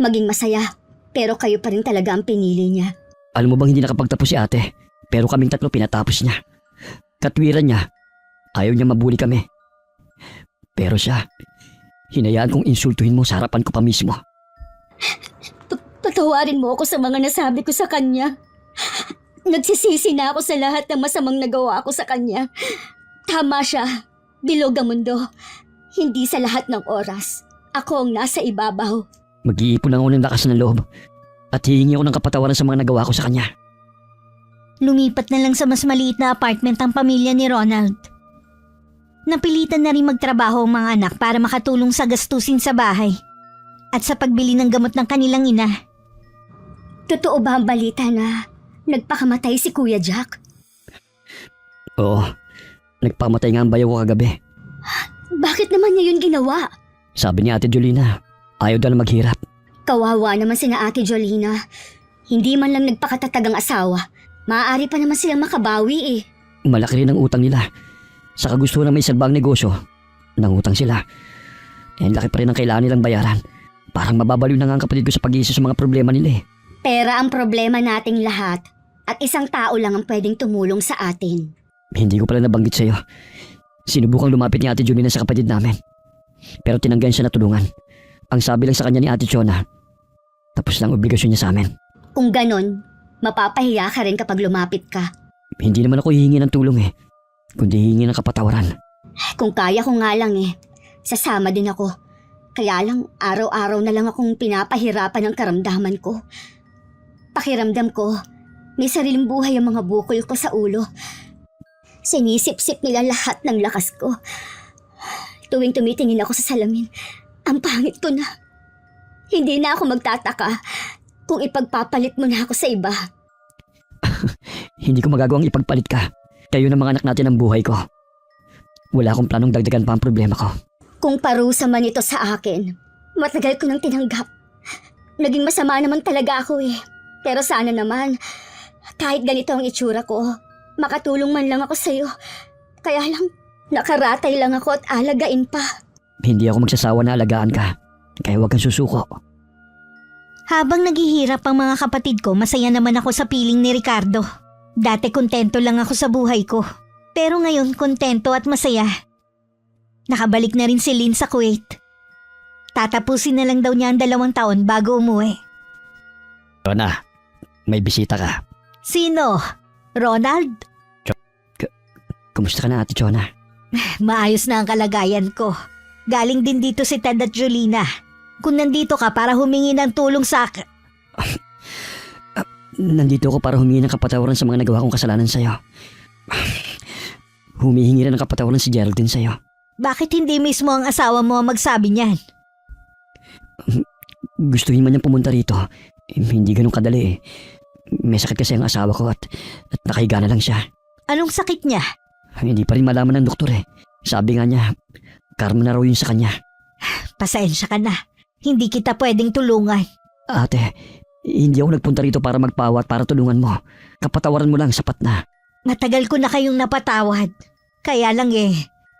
maging masaya. Pero kayo pa rin talaga ang pinili niya. Alam mo bang hindi nakapagtapos si Ate? Pero kaming tatlo pinatapos niya. Katwiran niya, ayaw niya mabuli kami. Pero siya, hinayaan kong insultuhin mo sa harapan ko pa mismo. Patawarin mo ako sa mga nasabi ko sa kanya. Nagsisisi na ako sa lahat ng masamang nagawa ko sa kanya. Tama siya. Bilog ang mundo. Hindi sa lahat ng oras. Ako ang nasa ibabaw. Mag-iipon lang ako ng lakas ng loob. At hihingi ako ng kapatawaran sa mga nagawa ko sa kanya. Lumipat na lang sa mas maliit na apartment ang pamilya ni Ronald. Napilitan na rin magtrabaho ang mga anak para makatulong sa gastusin sa bahay at sa pagbili ng gamot ng kanilang ina. Totoo ba ang balita na nagpakamatay si Kuya Jack? Oo, nagpamatay nga ang bayaw ko kagabi. Bakit naman niya yun ginawa? Sabi ni Ate Jolina, ayaw daw na maghirap. Kawawa naman sina Ate Jolina. Hindi man lang nagpakatatag ang asawa. Maaari pa naman silang makabawi eh. Malaki rin ang utang nila. Sa kagustuhan ng may salbang negosyo, nangutang sila. Eh, laki pa rin ang kailangan nilang bayaran. Parang mababaliw na nga ang kapatid ko sa pag-iisip sa mga problema nila eh. Pera ang problema nating lahat. At isang tao lang ang pwedeng tumulong sa atin. Hindi ko pala nabanggit sa'yo. Sinubukang lumapit ni Ate Jolina sa kapatid namin. Pero tinanggan siya na tulungan. Ang sabi lang sa kanya ni Ate Chona, tapos lang obligasyon niya sa amin. Kung ganon, mapapahiya ka rin kapag lumapit ka. Hindi naman ako hihingi ng tulong eh, kundi hihingi ng kapatawaran. Kung kaya ko nga lang eh, sasama din ako. Kaya lang araw-araw na lang akong pinapahirapan ng karamdaman ko. Pakiramdam ko, may sariling buhay ang mga bukol ko sa ulo. Sinisip-sip nila lahat ng lakas ko. Tuwing tumitingin ako sa salamin, ang pangit ko na. Hindi na ako magtataka kung ipagpapalit mo na ako sa iba. Hindi ko magagawang ipagpalit ka. Kayo ng mga anak natin ang buhay ko. Wala akong planong dagdagan pa ang problema ko. Kung parusa man ito sa akin, matagal ko nang tinanggap. Naging masama naman talaga ako eh. Pero sana naman, kahit ganito ang itsura ko, makatulong man lang ako sa'yo. Kaya lang, nakaratay lang ako at alagain pa. Hindi ako magsasawa na alagaan ka. Kaya huwag kang susuko. Habang naghihirap ang mga kapatid ko, masaya naman ako sa piling ni Ricardo. Dati kontento lang ako sa buhay ko. Pero ngayon kontento at masaya. Nakabalik na rin si Lynn sa Kuwait. Tatapusin na lang daw niya ang 2 taon bago umuwi. Jonah, may bisita ka. Sino? Ronald? Kumusta ka na, Ate Jonah? Maayos na ang kalagayan ko. Galing din dito si Ted at Julina. Kung nandito ka para humingi ng tulong sa akin. Nandito ako para humingi ng kapatawaran sa mga nagawa kong kasalanan sa'yo. Humihingi rin ng kapatawaran si Geraldine sa'yo. Bakit hindi mismo ang asawa mo ang magsabi niyan? Gustuhin man niyang pumunta rito. Hindi ganun kadali eh. May sakit kasi ang asawa ko at nakahiga na lang siya. Anong sakit niya? Hindi pa rin malaman ng doktor eh. Sabi nga niya, karma na raw yun sa kanya. Pasensya ka na. Hindi kita pwedeng tulungan. Ate, hindi ako nagpunta rito para magpawat para tulungan mo. Kapatawaran mo lang, sapat na. Matagal ko na kayong napatawad. Kaya lang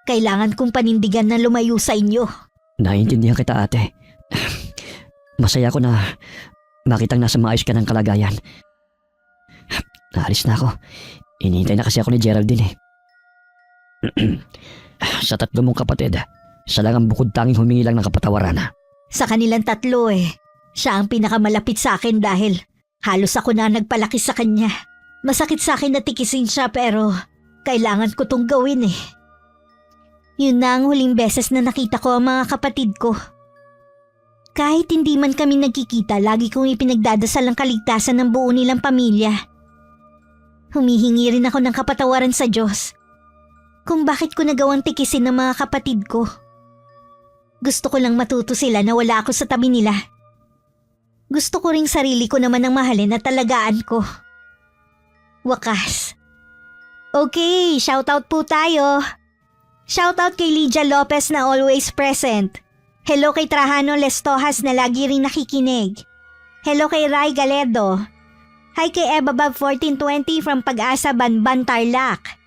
kailangan kong panindigan na lumayo sa inyo. Naiintindihan kita, ate. Masaya ko na makitang nasa maayos ka ng kalagayan. Naalis na ako. Inihintay na kasi ako ni Geraldine eh. Sa 3 mong kapatid, siya lang ang bukod tanging humingi lang ng kapatawaran. Sa kanilang 3 siya ang pinakamalapit sa akin dahil halos ako na nagpalaki sa kanya. Masakit sa akin na tikisin siya pero kailangan ko tong gawin eh. Yun na ang huling beses na nakita ko ang mga kapatid ko. Kahit hindi man kami nagkikita, lagi kong ipinagdadasal ang kaligtasan ng buo nilang pamilya. Humihingi rin ako ng kapatawaran sa Diyos kung bakit ko nagawang tikisin ng mga kapatid ko. Gusto ko lang matuto sila na wala ako sa tabi nila. Gusto ko ring sarili ko naman ang mahalin at talagaan ko. Wakas. Okay, shoutout po tayo. Shoutout kay Lydia Lopez na always present. Hello kay Trajano Lestojas na lagi ring nakikinig. Hello kay Rai Galedo. Hi kay Eva Bob 1420 from Pag-asa Banban Tarlac.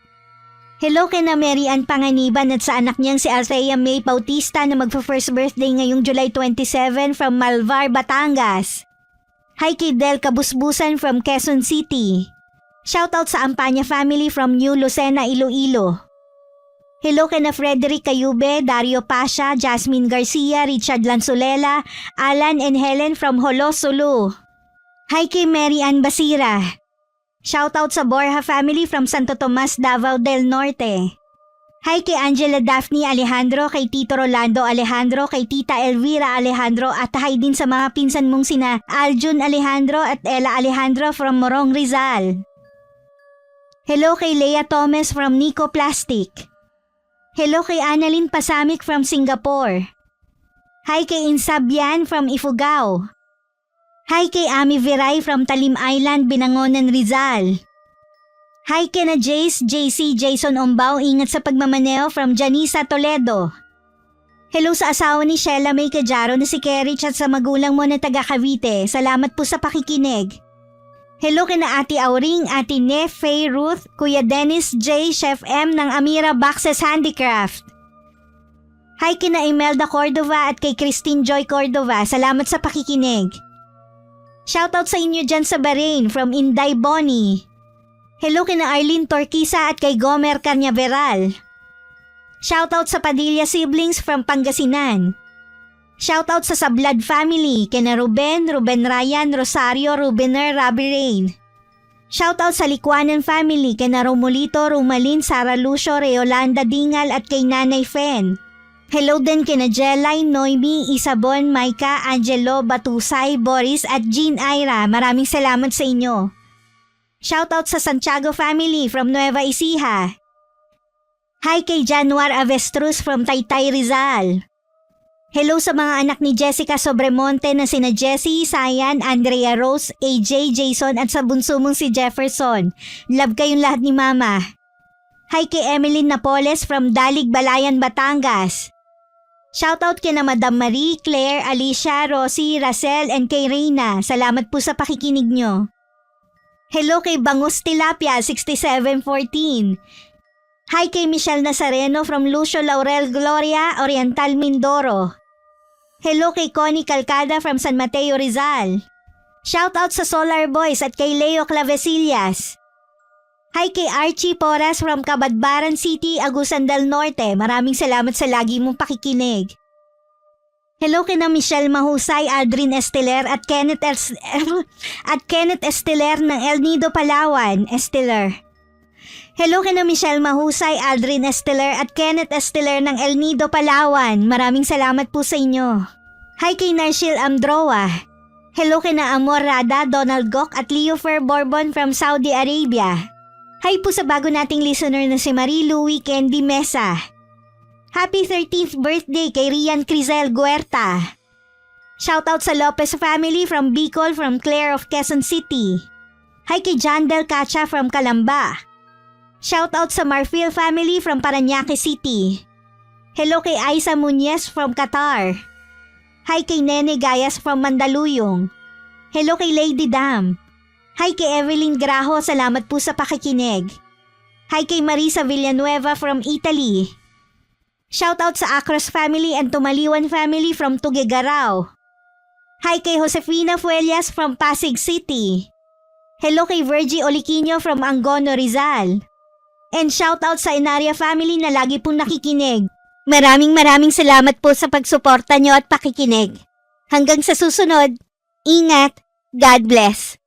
Hello kay na Mary Ann Panganiban at sa anak niyang si Althea May Bautista na magpa-first birthday ngayong July 27 from Malvar, Batangas. Hi kay Del Kabusbusan from Quezon City. Shoutout sa Ampanya family from New Lucena, Iloilo. Hello kay na Frederick Cayube, Dario Pasha, Jasmine Garcia, Richard Lanzulela, Alan and Helen from Holo, Sulu. Hi kay Mary Ann Basira. Shoutout sa Borja family from Santo Tomas, Davao del Norte. Hi kay Angela Daphne Alejandro, kay Tito Rolando Alejandro, kay Tita Elvira Alejandro at hi din sa mga pinsan mong sina Aljun Alejandro at Ella Alejandro from Morong Rizal. Hello kay Leia Thomas from Nico Plastic. Hello kay Annalyn Pasamik from Singapore. Hi kay Insabian from Ifugao. Hi kay Ami Viray from Talim Island, Binangonan, Rizal. Hi kay na Jace, JC, Jason Ombao, ingat sa pagmamaneo from Janisa, Toledo. Hello sa asawa ni Sheila May Cajaro na si Kerich at sa magulang mo na taga Cavite. Salamat po sa pakikinig. Hello kay na Ate Auring, Ate Nef, Faye Ruth, Kuya Dennis J, Chef M ng Amira Boxes Handicraft. Hi kay na Imelda Cordova at kay Christine Joy Cordova. Salamat sa pakikinig. Shoutout sa inyo dyan sa Bahrain from Inday Bonnie. Hello kay na Arlene Torquisa at kay Gomer Carniaveral. Shoutout sa Padilla siblings from Pangasinan. Shoutout sa Sablad family kay na Ruben Ryan, Rosario, Rubener, Rabi Rain. Shoutout sa Likwanan family kay na Romolito, Rumalin, Sara Lucio, Reolanda Dingal at kay Nanay Fen. Hello din kina Jelay, Noemi, Isabon, Maika, Angelo, Batusay, Boris at Jean Ira. Maraming salamat sa inyo. Shoutout sa Santiago family from Nueva Ecija. Hi kay Januar Avestruz from Taytay, Rizal. Hello sa mga anak ni Jessica Sobremonte na sina Jessie, Sayan, Andrea Rose, AJ, Jason at sa bunso mong si Jefferson. Love kayong lahat ni Mama. Hi kay Emeline Napoles from Dalig, Balayan, Batangas. Shoutout kina Madam Marie, Claire, Alicia, Rosie, Racel, and kay Reyna. Salamat po sa pakikinig nyo. Hello kay Bangus Tilapia, 6714. Hi kay Michelle Nazareno from Lucio Laurel Gloria, Oriental, Mindoro. Hello kay Connie Calcada from San Mateo, Rizal. Shoutout sa Solar Boys at kay Leo Clavesillas. Hi kay Archie Porras from Cabadbaran City, Agusan del Norte. Maraming salamat sa lagi mong pakikinig. Hello kina Michelle Mahusay, Aldrin Esteler at Kenneth Esteler ng El Nido, Palawan, Esteler. Hello kina Michelle Mahusay, Aldrin Esteler at Kenneth Esteler ng El Nido, Palawan. Maraming salamat po sa inyo. Hi kay Narshil Amdroa. Hello kina Amor Rada, Donald Gok at Leo Fer Bourbon from Saudi Arabia. Hi po sa bago nating listener na si Marie Louie Candy Mesa. Happy 13th birthday kay Rian Crizel Guerta. Shoutout sa Lopez family from Bicol from Claire of Quezon City. Hi kay John Del Cacha from Calamba. Shoutout sa Marfil family from Parañaque City. Hello kay Aiza Muñez from Qatar. Hi kay Nene Gayas from Mandaluyong. Hello kay Lady Dam. Hi kay Evelyn Graho, salamat po sa pakikinig. Hi kay Marisa Villanueva from Italy. Shoutout sa Acros family and Tumaliwan family from Tuguegarao. Hi kay Josefina Fuelias from Pasig City. Hello kay Virgie Oliquino from Angono, Rizal. And shoutout sa Inaria family na lagi pong nakikinig. Maraming salamat po sa pagsuporta nyo at pakikinig. Hanggang sa susunod, ingat, God bless.